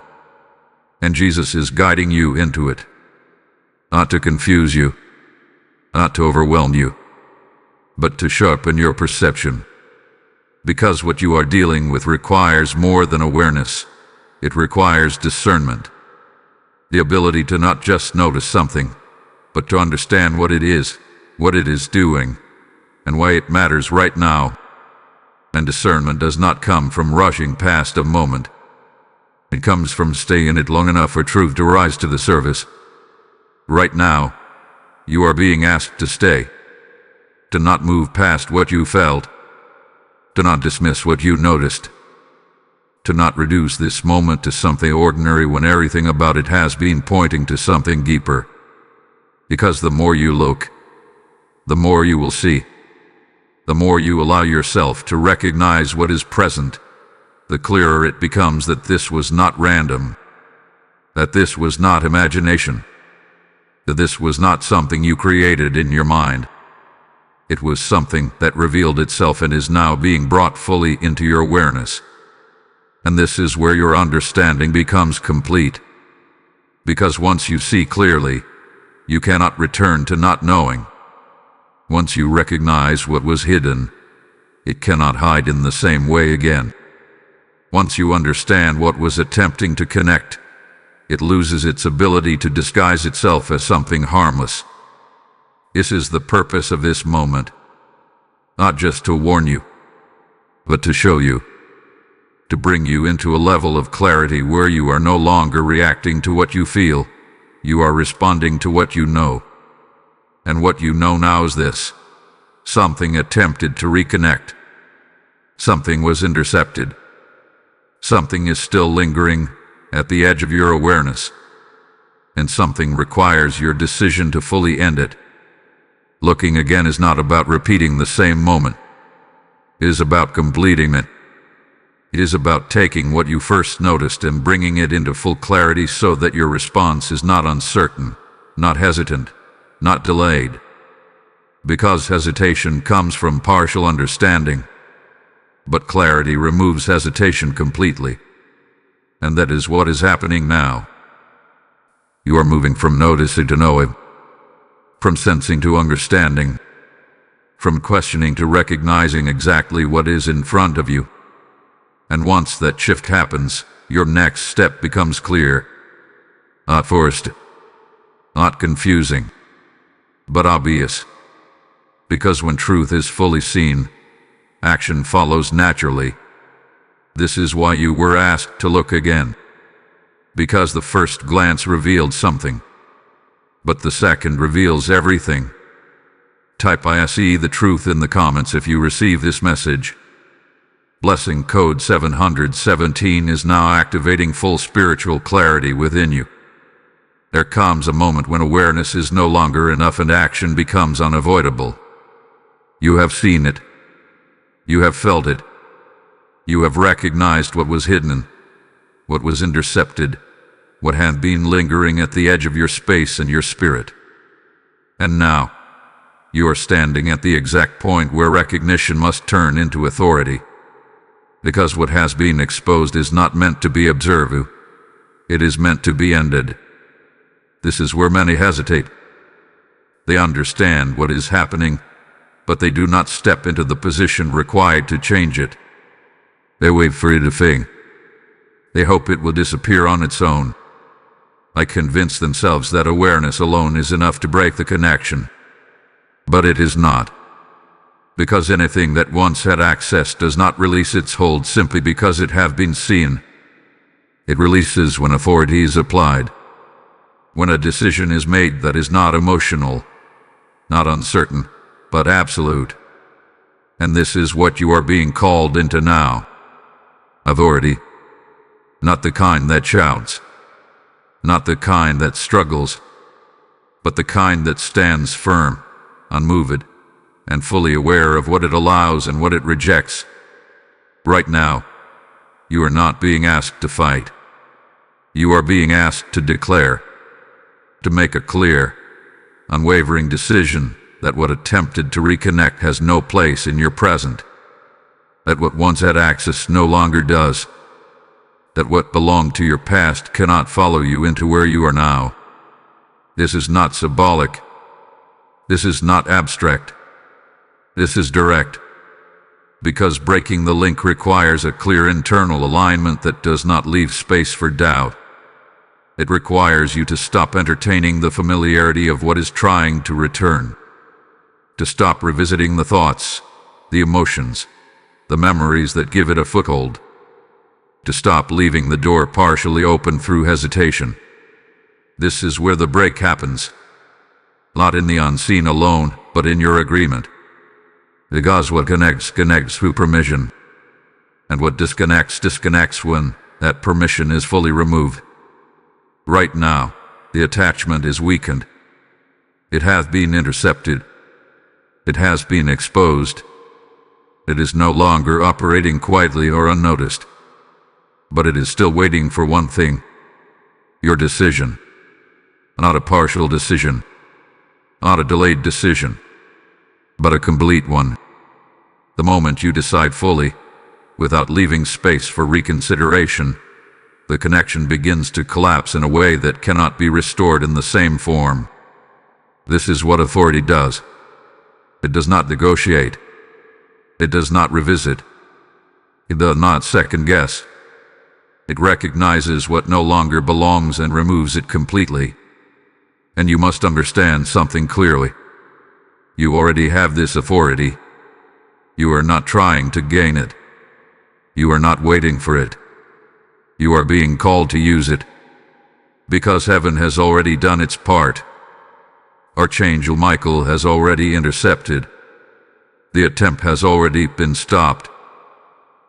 and Jesus is guiding you into it. Not to confuse you, not to overwhelm you, but to sharpen your perception. Because what you are dealing with requires more than awareness. It requires discernment. The ability to not just notice something, but to understand what it is doing, and why it matters right now. And discernment does not come from rushing past a moment. It comes from staying in it long enough for truth to rise to the surface. Right now, you are being asked to stay, to not move past what you felt, to not dismiss what you noticed, to not reduce this moment to something ordinary when everything about it has been pointing to something deeper. Because the more you look, the more you will see. The more you allow yourself to recognize what is present, the clearer it becomes that this was not random, that this was not imagination, that this was not something you created in your mind. It was something that revealed itself and is now being brought fully into your awareness. And this is where your understanding becomes complete. Because once you see clearly, you cannot return to not knowing. Once you recognize what was hidden, it cannot hide in the same way again. Once you understand what was attempting to connect, it loses its ability to disguise itself as something harmless. This is the purpose of this moment. Not just to warn you, but to show you, to bring you into a level of clarity where you are no longer reacting to what you feel. You are responding to what you know. And what you know now is this. Something attempted to reconnect. Something was intercepted. Something is still lingering at the edge of your awareness. And something requires your decision to fully end it. Looking again is not about repeating the same moment. It is about completing it. It is about taking what you first noticed and bringing it into full clarity so that your response is not uncertain, not hesitant, not delayed. Because hesitation comes from partial understanding, but clarity removes hesitation completely. And that is what is happening now. You are moving from noticing to knowing, from sensing to understanding, from questioning to recognizing exactly what is in front of you. And once that shift happens, your next step becomes clear. Not forced, not confusing, but obvious. Because when truth is fully seen, action follows naturally. This is why you were asked to look again. Because the first glance revealed something, but the second reveals everything. Type "I see the truth" in the comments if you receive this message. Blessing code 717 is now activating full spiritual clarity within you. There comes a moment when awareness is no longer enough and action becomes unavoidable. You have seen it. You have felt it. You have recognized what was hidden, what was intercepted, what had been lingering at the edge of your space and your spirit. And now, you are standing at the exact point where recognition must turn into authority. Because what has been exposed is not meant to be observed. It is meant to be ended. This is where many hesitate. They understand what is happening, but they do not step into the position required to change it. They wait for it to fade. They hope it will disappear on its own. They convince themselves that awareness alone is enough to break the connection. But it is not. Because anything that once had access does not release its hold simply because it have been seen. It releases when authority is applied. When a decision is made that is not emotional, not uncertain, but absolute. And this is what you are being called into now. Authority. Not the kind that shouts. Not the kind that struggles, but the kind that stands firm, unmoved, and fully aware of what it allows and what it rejects. Right now, you are not being asked to fight. You are being asked to declare, to make a clear, unwavering decision that what attempted to reconnect has no place in your present, that what once had access no longer does, that what belonged to your past cannot follow you into where you are now. This is not symbolic. This is not abstract. This is direct. Because breaking the link requires a clear internal alignment that does not leave space for doubt. It requires you to stop entertaining the familiarity of what is trying to return. To stop revisiting the thoughts, the emotions, the memories that give it a foothold. To stop leaving the door partially open through hesitation. This is where the break happens. Not in the unseen alone, but in your agreement. Because what connects through permission. And what disconnects when that permission is fully removed. Right now, the attachment is weakened. It has been intercepted. It has been exposed. It is no longer operating quietly or unnoticed. But it is still waiting for one thing. Your decision. Not a partial decision. Not a delayed decision. But a complete one. The moment you decide fully, without leaving space for reconsideration, the connection begins to collapse in a way that cannot be restored in the same form. This is what authority does. It does not negotiate. It does not revisit. It does not second guess. It recognizes what no longer belongs and removes it completely. And you must understand something clearly. You already have this authority. You are not trying to gain it. You are not waiting for it. You are being called to use it. Because heaven has already done its part. Archangel Michael has already intercepted. The attempt has already been stopped.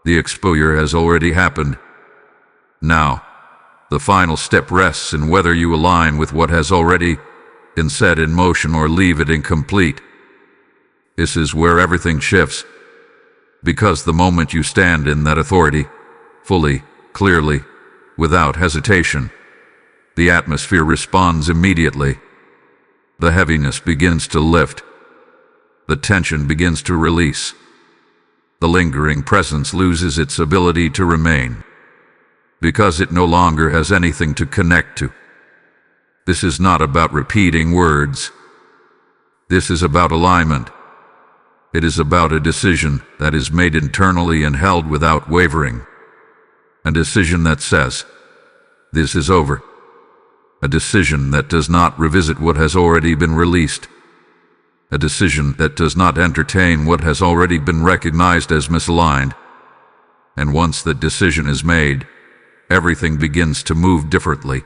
The exposure has already happened. Now, the final step rests in whether you align with what has already been set in motion or leave it incomplete. This is where everything shifts. Because the moment you stand in that authority, fully, clearly, without hesitation, the atmosphere responds immediately. The heaviness begins to lift. The tension begins to release. The lingering presence loses its ability to remain. Because it no longer has anything to connect to. This is not about repeating words. This is about alignment. It is about a decision that is made internally and held without wavering. A decision that says, this is over. A decision that does not revisit what has already been released. A decision that does not entertain what has already been recognized as misaligned. And once that decision is made, everything begins to move differently.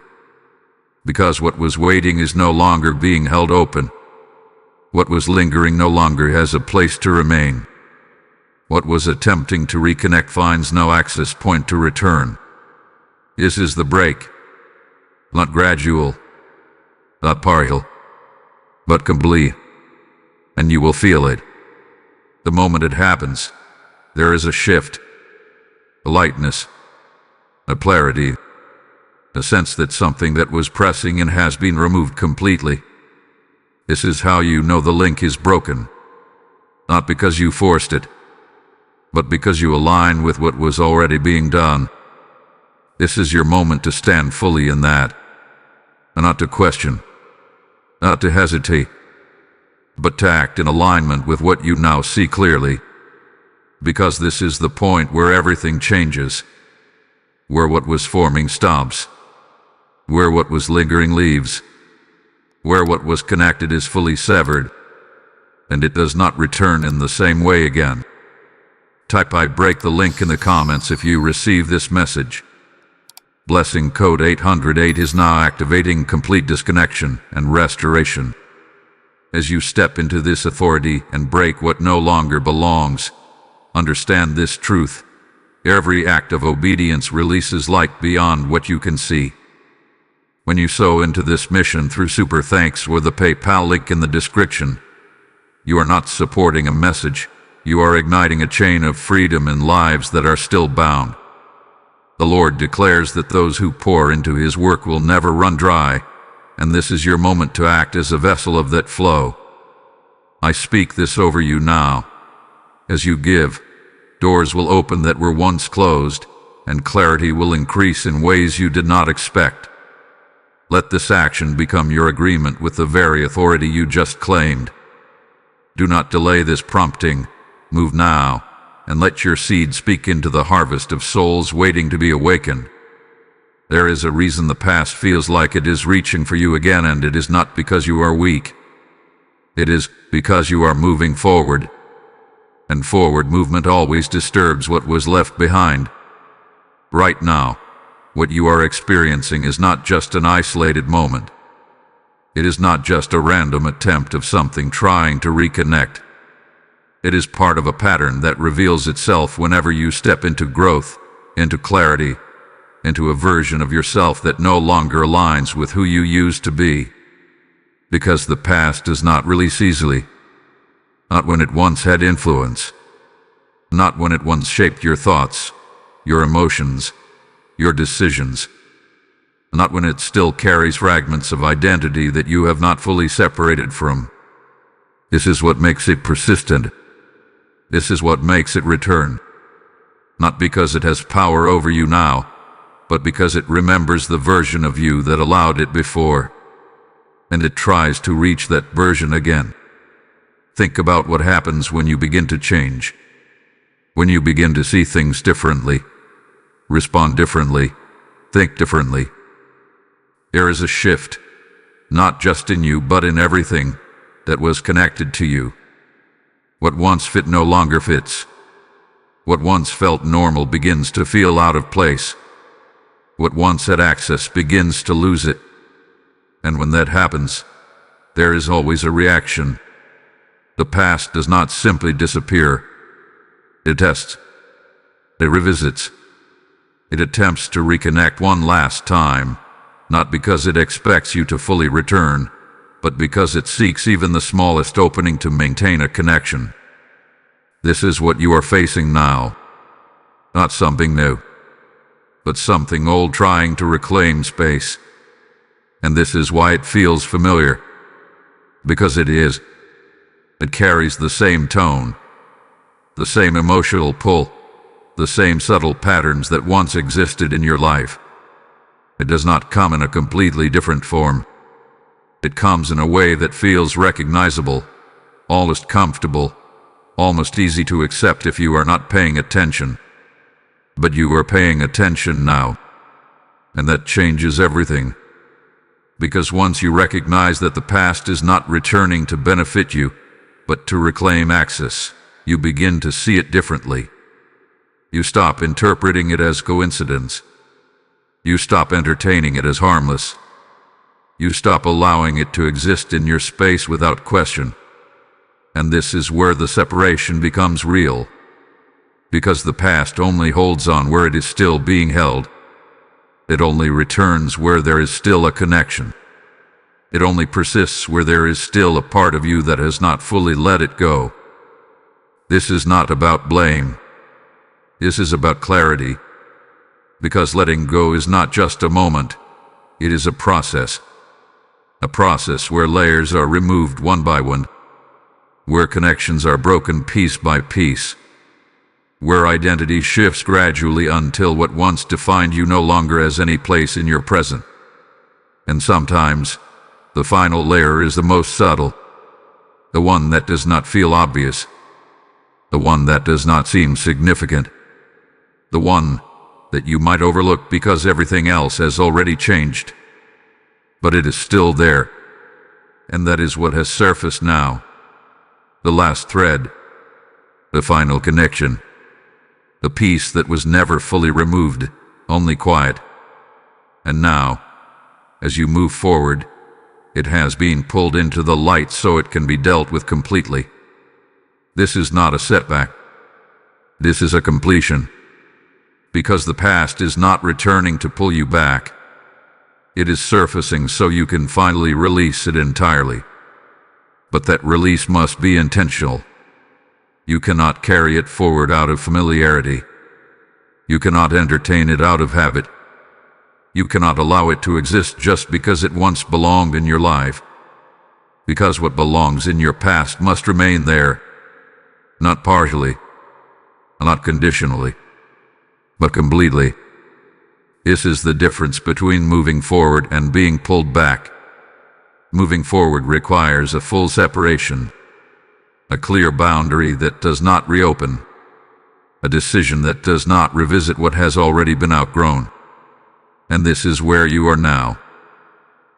Because what was waiting is no longer being held open. What was lingering no longer has a place to remain. What was attempting to reconnect finds no access point to return. This is the break. Not gradual, not partial, but complete. And you will feel it. The moment it happens, there is a shift, a lightness, a clarity, a sense that something that was pressing in has been removed completely. This is how you know the link is broken. Not because you forced it, but because you align with what was already being done. This is your moment to stand fully in that, and not to question, not to hesitate, but to act in alignment with what you now see clearly. Because this is the point where everything changes, where what was forming stops, where what was lingering leaves, where what was connected is fully severed, and it does not return in the same way again. Type "I break" the link in the comments if you receive this message. Blessing code 808 is now activating complete disconnection and restoration. As you step into this authority and break what no longer belongs, understand this truth. Every act of obedience releases light beyond what you can see. When you sow into this mission through Super Thanks or the PayPal link in the description, you are not supporting a message. You are igniting a chain of freedom in lives that are still bound. The Lord declares that those who pour into His work will never run dry, and this is your moment to act as a vessel of that flow. I speak this over you now. As you give, doors will open that were once closed, and clarity will increase in ways you did not expect. Let this action become your agreement with the very authority you just claimed. Do not delay this prompting. Move now, and let your seed speak into the harvest of souls waiting to be awakened. There is a reason the past feels like it is reaching for you again, and it is not because you are weak. It is because you are moving forward. And forward movement always disturbs what was left behind. Right now, what you are experiencing is not just an isolated moment. It is not just a random attempt of something trying to reconnect. It is part of a pattern that reveals itself whenever you step into growth, into clarity, into a version of yourself that no longer aligns with who you used to be. Because the past does not release easily. Not when it once had influence. Not when it once shaped your thoughts, your emotions, your decisions. Not when it still carries fragments of identity that you have not fully separated from. This is what makes it persistent. This is what makes it return. Not because it has power over you now, but because it remembers the version of you that allowed it before. And it tries to reach that version again. Think about what happens when you begin to change. When you begin to see things differently, respond differently, think differently. There is a shift, not just in you but in everything that was connected to you. What once fit no longer fits. What once felt normal begins to feel out of place. What once had access begins to lose it. And when that happens, there is always a reaction. The past does not simply disappear. It tests. It revisits. It attempts to reconnect one last time, not because it expects you to fully return, but because it seeks even the smallest opening to maintain a connection. This is what you are facing now. Not something new, but something old trying to reclaim space. And this is why it feels familiar. Because it is. It carries the same tone, the same emotional pull, the same subtle patterns that once existed in your life. It does not come in a completely different form. It comes in a way that feels recognizable, almost comfortable, almost easy to accept if you are not paying attention. But you are paying attention now, and that changes everything. Because once you recognize that the past is not returning to benefit you, but to reclaim access, you begin to see it differently. You stop interpreting it as coincidence. You stop entertaining it as harmless. You stop allowing it to exist in your space without question. And this is where the separation becomes real. Because the past only holds on where it is still being held. It only returns where there is still a connection. It only persists where there is still a part of you that has not fully let it go. This is not about blame. This is about clarity. Because letting go is not just a moment. It is a process. A process where layers are removed one by one. Where connections are broken piece by piece. Where identity shifts gradually until what once defined you no longer has any place in your present. And sometimes, the final layer is the most subtle. the one that does not feel obvious, the one that does not seem significant, the one that you might overlook because everything else has already changed. But it is still there, and that is what has surfaced now. The last thread, the final connection, the piece that was never fully removed, only quiet. And now, as you move forward, it has been pulled into the light so it can be dealt with completely. This is not a setback. This is a completion. Because the past is not returning to pull you back. It is surfacing so you can finally release it entirely. But that release must be intentional. You cannot carry it forward out of familiarity. You cannot entertain it out of habit. You cannot allow it to exist just because it once belonged in your life. Because what belongs in your past must remain there. Not partially, not conditionally, but completely. This is the difference between moving forward and being pulled back. Moving forward requires a full separation, a clear boundary that does not reopen, a decision that does not revisit what has already been outgrown. And this is where you are now,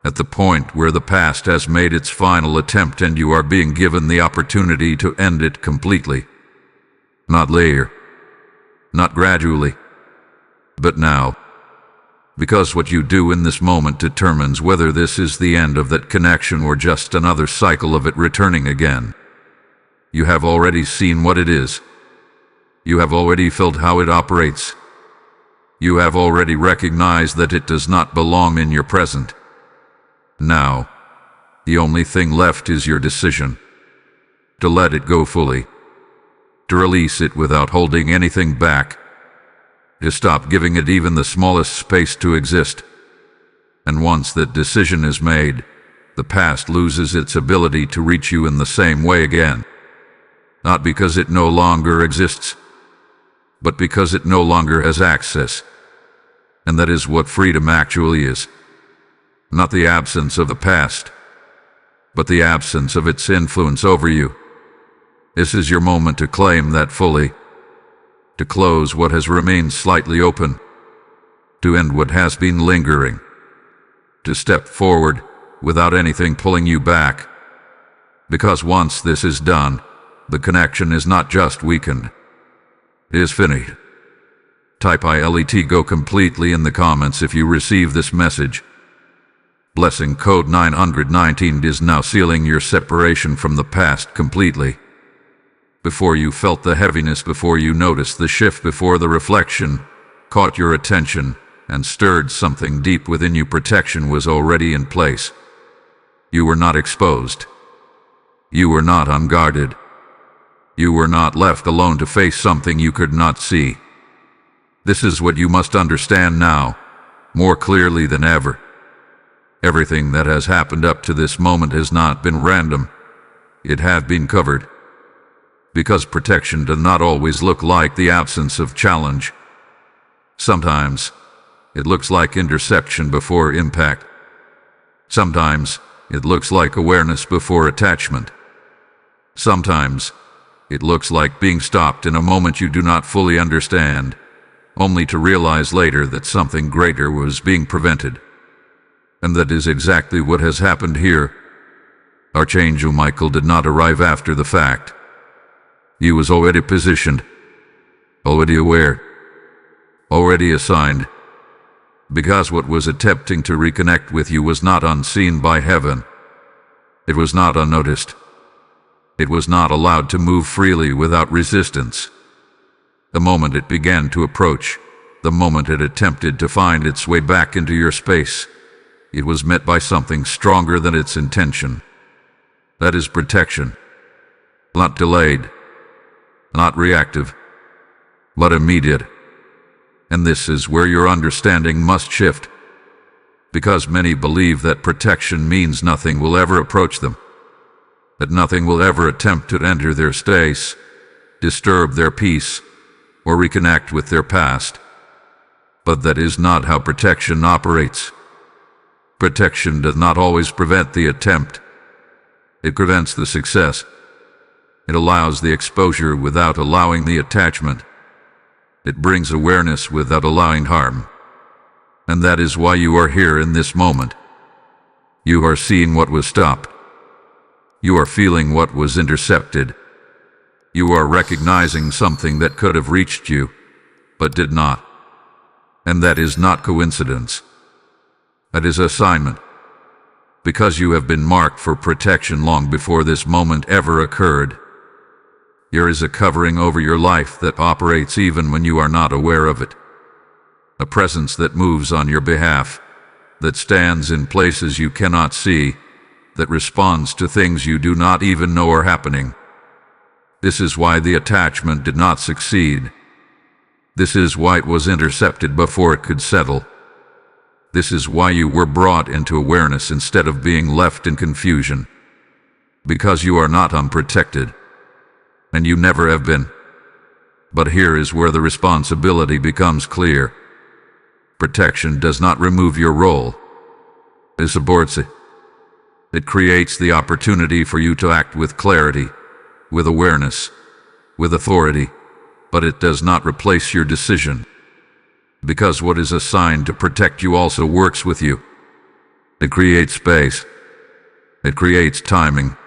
at the point where the past has made its final attempt and you are being given the opportunity to end it completely. Not later, not gradually, but now. Because what you do in this moment determines whether this is the end of that connection or just another cycle of it returning again. You have already seen what it is. You have already felt how it operates. You have already recognized that it does not belong in your present. Now, the only thing left is your decision. To let it go fully. To release it without holding anything back. To stop giving it even the smallest space to exist. And once that decision is made, the past loses its ability to reach you in the same way again. Not because it no longer exists, but because it no longer has access. And that is what freedom actually is. Not the absence of the past, but the absence of its influence over you. This is your moment to claim that fully, to close what has remained slightly open, to end what has been lingering, to step forward without anything pulling you back. Because once this is done, the connection is not just weakened, it is finished. Type ILET go completely in the comments if you receive this message. Blessing code 919 is now sealing your separation from the past completely. Before you felt the heaviness, before you noticed the shift, before the reflection caught your attention and stirred something deep within you, protection was already in place. You were not exposed. You were not unguarded. You were not left alone to face something you could not see. This is what you must understand now, more clearly than ever. Everything that has happened up to this moment has not been random. It had been covered. Because protection does not always look like the absence of challenge. Sometimes it looks like interception before impact. Sometimes it looks like awareness before attachment. Sometimes it looks like being stopped in a moment you do not fully understand, only to realize later that something greater was being prevented. And that is exactly what has happened here. Archangel Michael did not arrive after the fact. He was already positioned, already aware, already assigned. Because what was attempting to reconnect with you was not unseen by heaven. It was not unnoticed. It was not allowed to move freely without resistance. The moment it began to approach, the moment it attempted to find its way back into your space, it was met by something stronger than its intention. That is protection. Not delayed, not reactive, but immediate. And this is where your understanding must shift. Because many believe that protection means nothing will ever approach them, that nothing will ever attempt to enter their space, disturb their peace, or reconnect with their past. But that is not how protection operates. Protection does not always prevent the attempt. It prevents the success. It allows the exposure without allowing the attachment. It brings awareness without allowing harm. And that is why you are here in this moment. You are seeing what was stopped. You are feeling what was intercepted. You are recognizing something that could have reached you, but did not. And that is not coincidence. That is assignment. Because you have been marked for protection long before this moment ever occurred. There is a covering over your life that operates even when you are not aware of it. A presence that moves on your behalf, that stands in places you cannot see, that responds to things you do not even know are happening. This is why the attachment did not succeed. This is why it was intercepted before it could settle. This is why you were brought into awareness instead of being left in confusion. Because you are not unprotected. And you never have been. But here is where the responsibility becomes clear. Protection does not remove your role. It supports it. It creates the opportunity for you to act with clarity, with awareness, with authority, but it does not replace your decision. Because what is assigned to protect you also works with you. It creates space. It creates timing.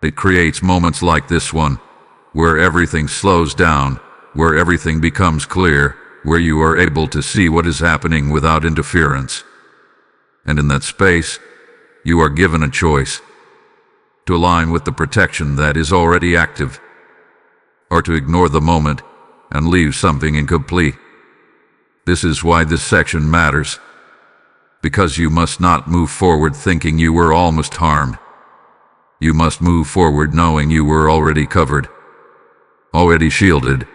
It creates moments like this one, where everything slows down, where everything becomes clear, where you are able to see what is happening without interference. And in that space, you are given a choice. To align with the protection that is already active, or to ignore the moment and leave something incomplete. This is why this section matters. Because you must not move forward thinking you were almost harmed. You must move forward knowing you were already covered, already shielded,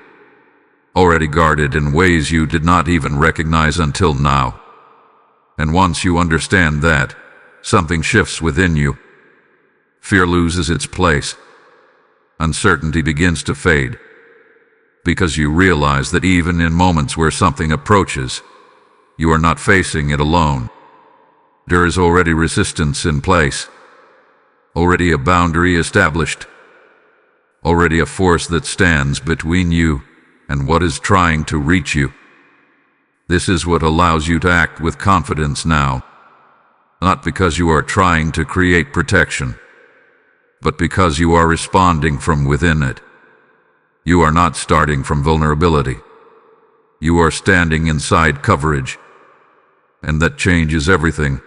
already guarded in ways you did not even recognize until now. And once you understand that, something shifts within you. Fear loses its place. Uncertainty begins to fade. Because you realize that even in moments where something approaches, you are not facing it alone. There is already resistance in place. Already a boundary established. Already a force that stands between you and what is trying to reach you. This is what allows you to act with confidence now. Not because you are trying to create protection, but because you are responding from within it. You are not starting from vulnerability. You are standing inside coverage. And that changes everything.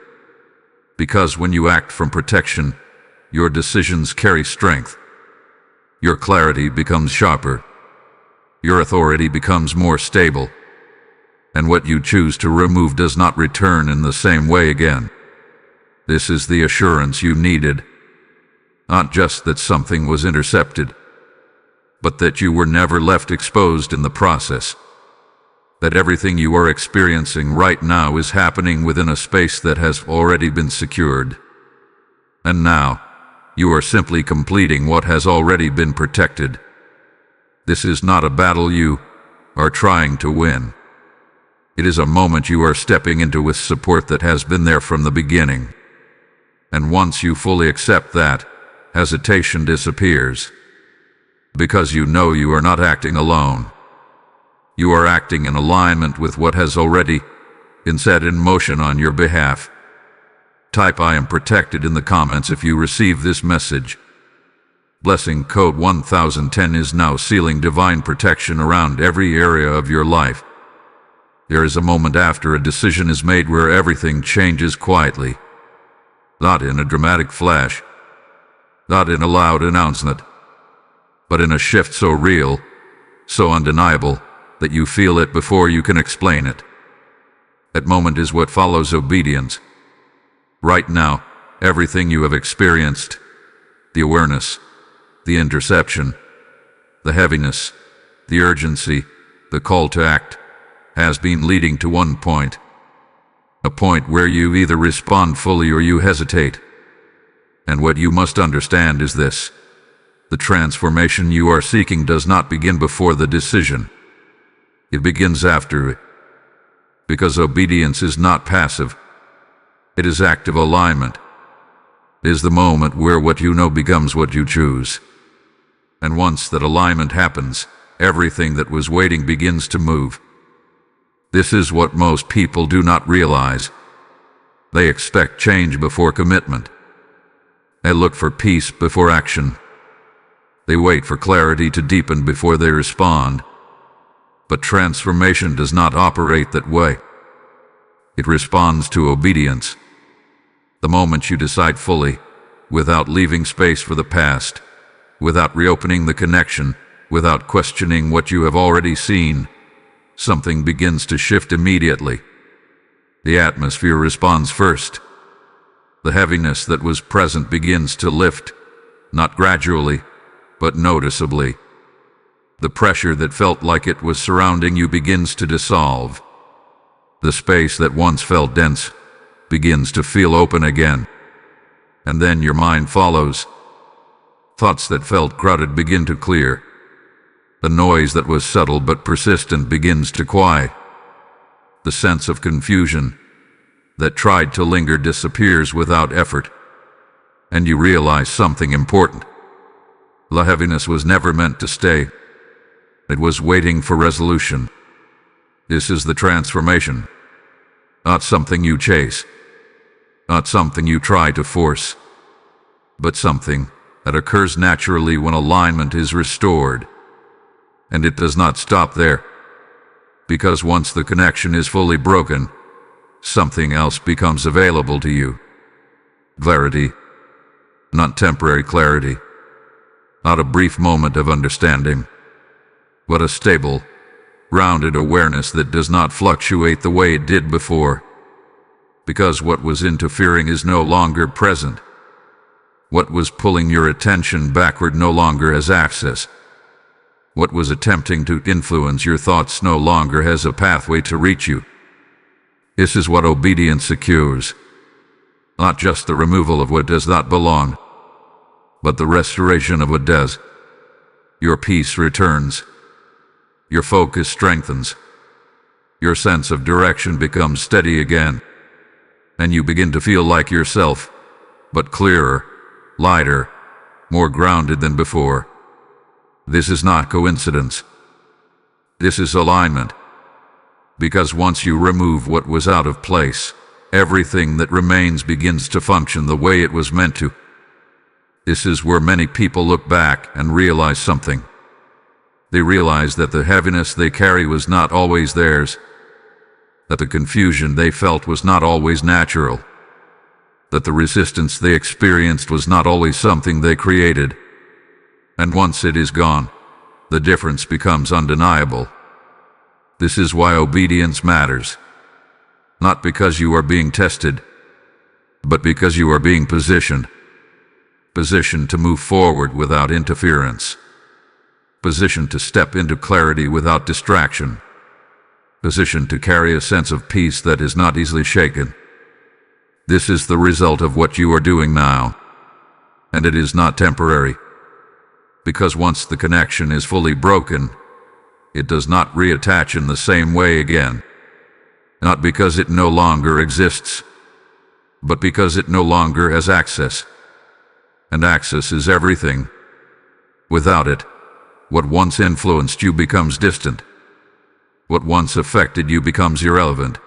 Because when you act from protection, your decisions carry strength. Your clarity becomes sharper. Your authority becomes more stable. And what you choose to remove does not return in the same way again. This is the assurance you needed. Not just that something was intercepted, but that you were never left exposed in the process. That everything you are experiencing right now is happening within a space that has already been secured. And now, you are simply completing what has already been protected. This is not a battle you are trying to win. It is a moment you are stepping into with support that has been there from the beginning. And once you fully accept that, hesitation disappears. Because you know you are not acting alone. You are acting in alignment with what has already been set in motion on your behalf. Type "I am protected" in the comments if you receive this message. Blessing code 1010 is now sealing divine protection around every area of your life. There is a moment after a decision is made where everything changes quietly. Not in a dramatic flash. Not in a loud announcement. But in a shift so real, so undeniable, that you feel it before you can explain it. That moment is what follows obedience. Right now, everything you have experienced, the awareness, the interception, the heaviness, the urgency, the call to act, has been leading to one point. A point where you either respond fully or you hesitate. And what you must understand is this. The transformation you are seeking does not begin before the decision. It begins after it. Because obedience is not passive. It is active alignment. is the moment where what you know becomes what you choose. And once that alignment happens, everything that was waiting begins to move. This is what most people do not realize. They expect change before commitment. They look for peace before action. They wait for clarity to deepen before they respond. But transformation does not operate that way. It responds to obedience. The moment you decide fully, without leaving space for the past, without reopening the connection, without questioning what you have already seen, something begins to shift immediately. The atmosphere responds first. The heaviness that was present begins to lift, not gradually, but noticeably. The pressure that felt like it was surrounding you begins to dissolve. The space that once felt dense begins to feel open again. And then your mind follows. Thoughts that felt crowded begin to clear. The noise that was subtle but persistent begins to quiet. The sense of confusion that tried to linger disappears without effort. And you realize something important. The heaviness was never meant to stay. It was waiting for resolution. This is the transformation. Not something you chase. Not something you try to force. But something that occurs naturally when alignment is restored. And it does not stop there. Because once the connection is fully broken, something else becomes available to you. Clarity. Not temporary clarity. Not a brief moment of understanding. But a stable, grounded awareness that does not fluctuate the way it did before. Because what was interfering is no longer present. What was pulling your attention backward no longer has access. What was attempting to influence your thoughts no longer has a pathway to reach you. This is what obedience secures. Not just the removal of what does not belong, but the restoration of what does. Your peace returns. Your focus strengthens. Your sense of direction becomes steady again. And you begin to feel like yourself, but clearer, lighter, more grounded than before. This is not coincidence. This is alignment. Because once you remove what was out of place, everything that remains begins to function the way it was meant to. This is where many people look back and realize something. They realize that the heaviness they carry was not always theirs, that the confusion they felt was not always natural, that the resistance they experienced was not always something they created. And once it is gone, the difference becomes undeniable. This is why obedience matters. Not because you are being tested, but because you are being positioned. Positioned to move forward without interference. Positioned to step into clarity without distraction. Positioned to carry a sense of peace that is not easily shaken. This is the result of what you are doing now. And it is not temporary. Because once the connection is fully broken, it does not reattach in the same way again. Not because it no longer exists, but because it no longer has access. And access is everything. Without it, what once influenced you becomes distant. What once affected you becomes irrelevant.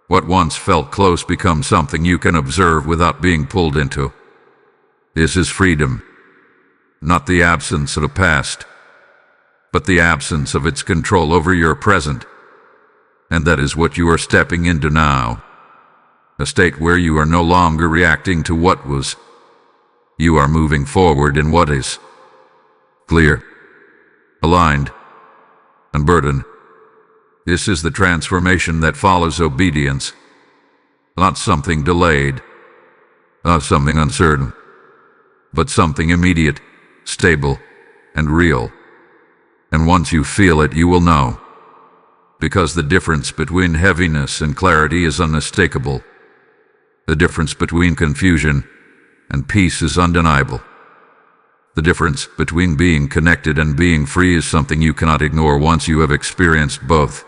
What once felt close becomes something you can observe without being pulled into. This is freedom. Not the absence of a past, but the absence of its control over your present. And that is what you are stepping into now. A state where you are no longer reacting to what was. You are moving forward in what is. Clear, aligned, unburdened. This is the transformation that follows obedience. Not something delayed, not something uncertain, but something immediate, stable, and real. And once you feel it, you will know. Because the difference between heaviness and clarity is unmistakable. The difference between confusion and peace is undeniable. The difference between being connected and being free is something you cannot ignore once you have experienced both.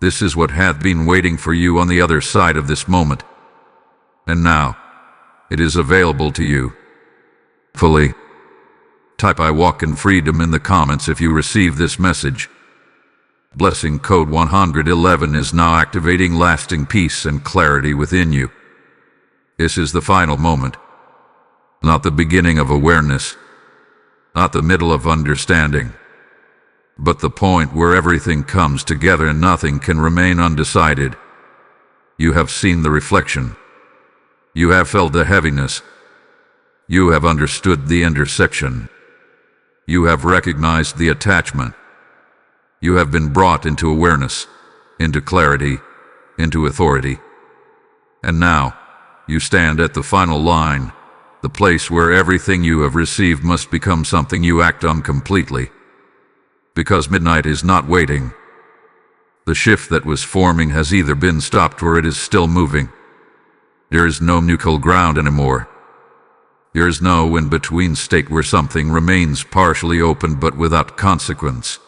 This is what hath been waiting for you on the other side of this moment. And now, It is available to you. Fully. Type "I walk in freedom" in the comments if you receive this message. Blessing code 111 is now activating lasting peace and clarity within you. This is the final moment. Not the beginning of awareness. Not the middle of understanding. But the point where everything comes together and nothing can remain undecided. You have seen the reflection. You have felt the heaviness. You have understood the intersection. You have recognized the attachment. You have been brought into awareness, into clarity, into authority. And now, you stand at the final line, the place where everything you have received must become something you act on completely. Because midnight is not waiting. The shift that was forming has either been stopped or it is still moving. There is no neutral ground anymore. There is no in-between state where something remains partially open but without consequence.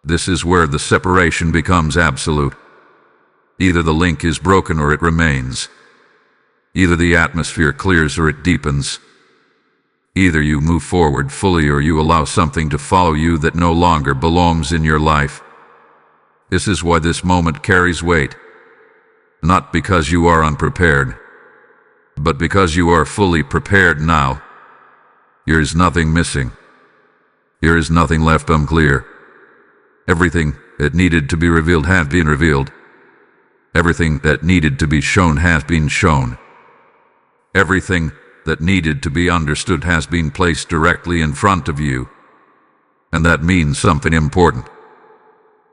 This is where the separation becomes absolute. Either the link is broken or it remains. Either the atmosphere clears or it deepens. Either you move forward fully or you allow something to follow you that no longer belongs in your life. This is why this moment carries weight. Not because you are unprepared, but because you are fully prepared now. There is nothing missing. There is nothing left unclear. Everything that needed to be revealed has been revealed. Everything that needed to be shown has been shown. Everything that needed to be understood has been placed directly in front of you. And that means something important.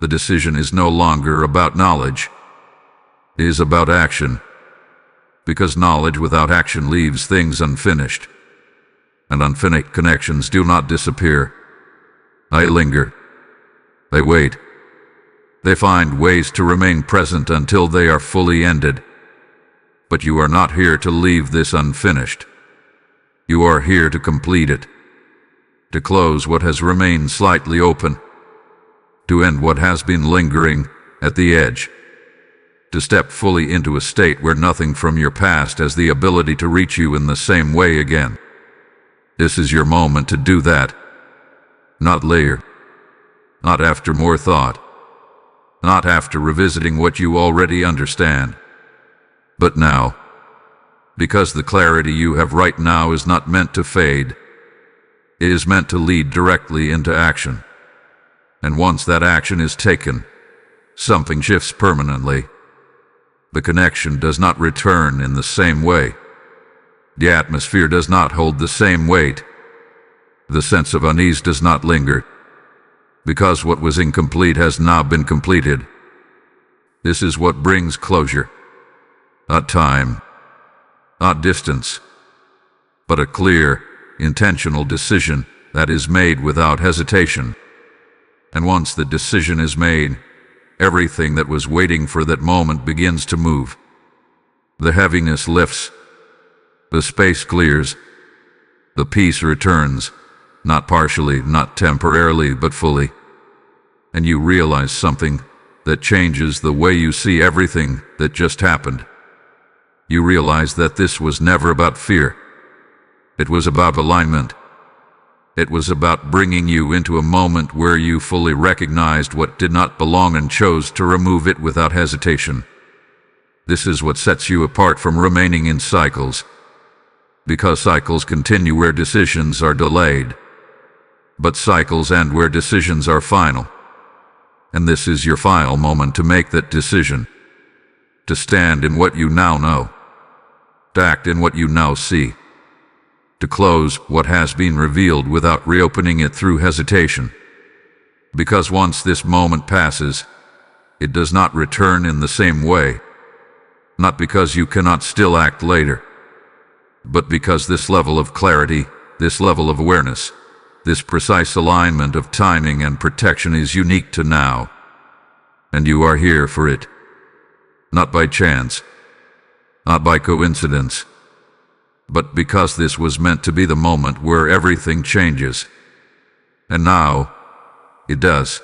The decision is no longer about knowledge. It is about action. Because knowledge without action leaves things unfinished. And unfinished connections do not disappear. They linger. They wait. They find ways to remain present until they are fully ended. But you are not here to leave this unfinished. You are here to complete it. To close what has remained slightly open. To end what has been lingering at the edge. To step fully into a state where nothing from your past has the ability to reach you in the same way again. This is your moment to do that. Not later. Not after more thought. Not after revisiting what you already understand. But now. Because the clarity you have right now is not meant to fade. It is meant to lead directly into action. And once that action is taken, something shifts permanently. The connection does not return in the same way. The atmosphere does not hold the same weight. The sense of unease does not linger. Because what was incomplete has now been completed. This is what brings closure. Not time, not distance, but a clear, intentional decision that is made without hesitation. And once the decision is made, everything that was waiting for that moment begins to move. The heaviness lifts. The space clears. The peace returns, not partially, not temporarily, but fully. And you realize something that changes the way you see everything that just happened. You realize that this was never about fear. It was about alignment. It was about bringing you into a moment where you fully recognized what did not belong and chose to remove it without hesitation. This is what sets you apart from remaining in cycles. Because cycles continue where decisions are delayed. But cycles end where decisions are final. And this is your final moment to make that decision. To stand in what you now know. To act in what you now see. To close what has been revealed without reopening it through hesitation. Because once this moment passes, it does not return in the same way. Not because you cannot still act later, but because this level of clarity, this level of awareness, this precise alignment of timing and protection is unique to now. And you are here for it. Not by chance, not by coincidence, but because this was meant to be the moment where everything changes. And now, it does.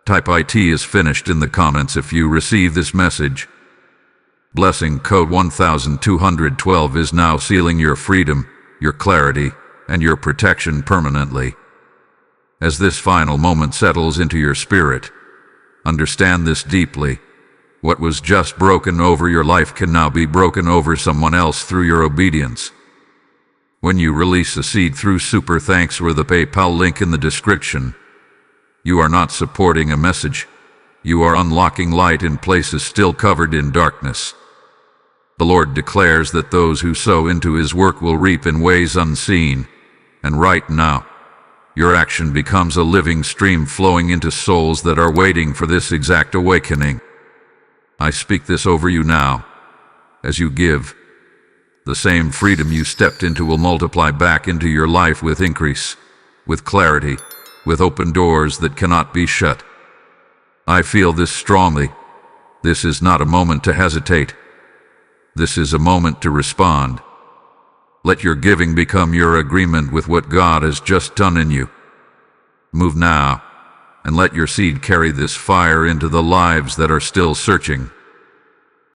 Type IT is finished in the comments if you receive this message. Blessing code 1212 is now sealing your freedom, your clarity, and your protection permanently. As this final moment settles into your spirit, understand this deeply. What was just broken over your life can now be broken over someone else through your obedience. When you release a seed through Super Thanks or the PayPal link in the description, you are not supporting a message. You are unlocking light in places still covered in darkness. The Lord declares that those who sow into His work will reap in ways unseen. And right now, your action becomes a living stream flowing into souls that are waiting for this exact awakening. I speak this over you now. As you give, the same freedom you stepped into will multiply back into your life with increase, with clarity, with open doors that cannot be shut. I feel this strongly. This is not a moment to hesitate. This is a moment to respond. Let your giving become your agreement with what God has just done in you. Move now, and let your seed carry this fire into the lives that are still searching.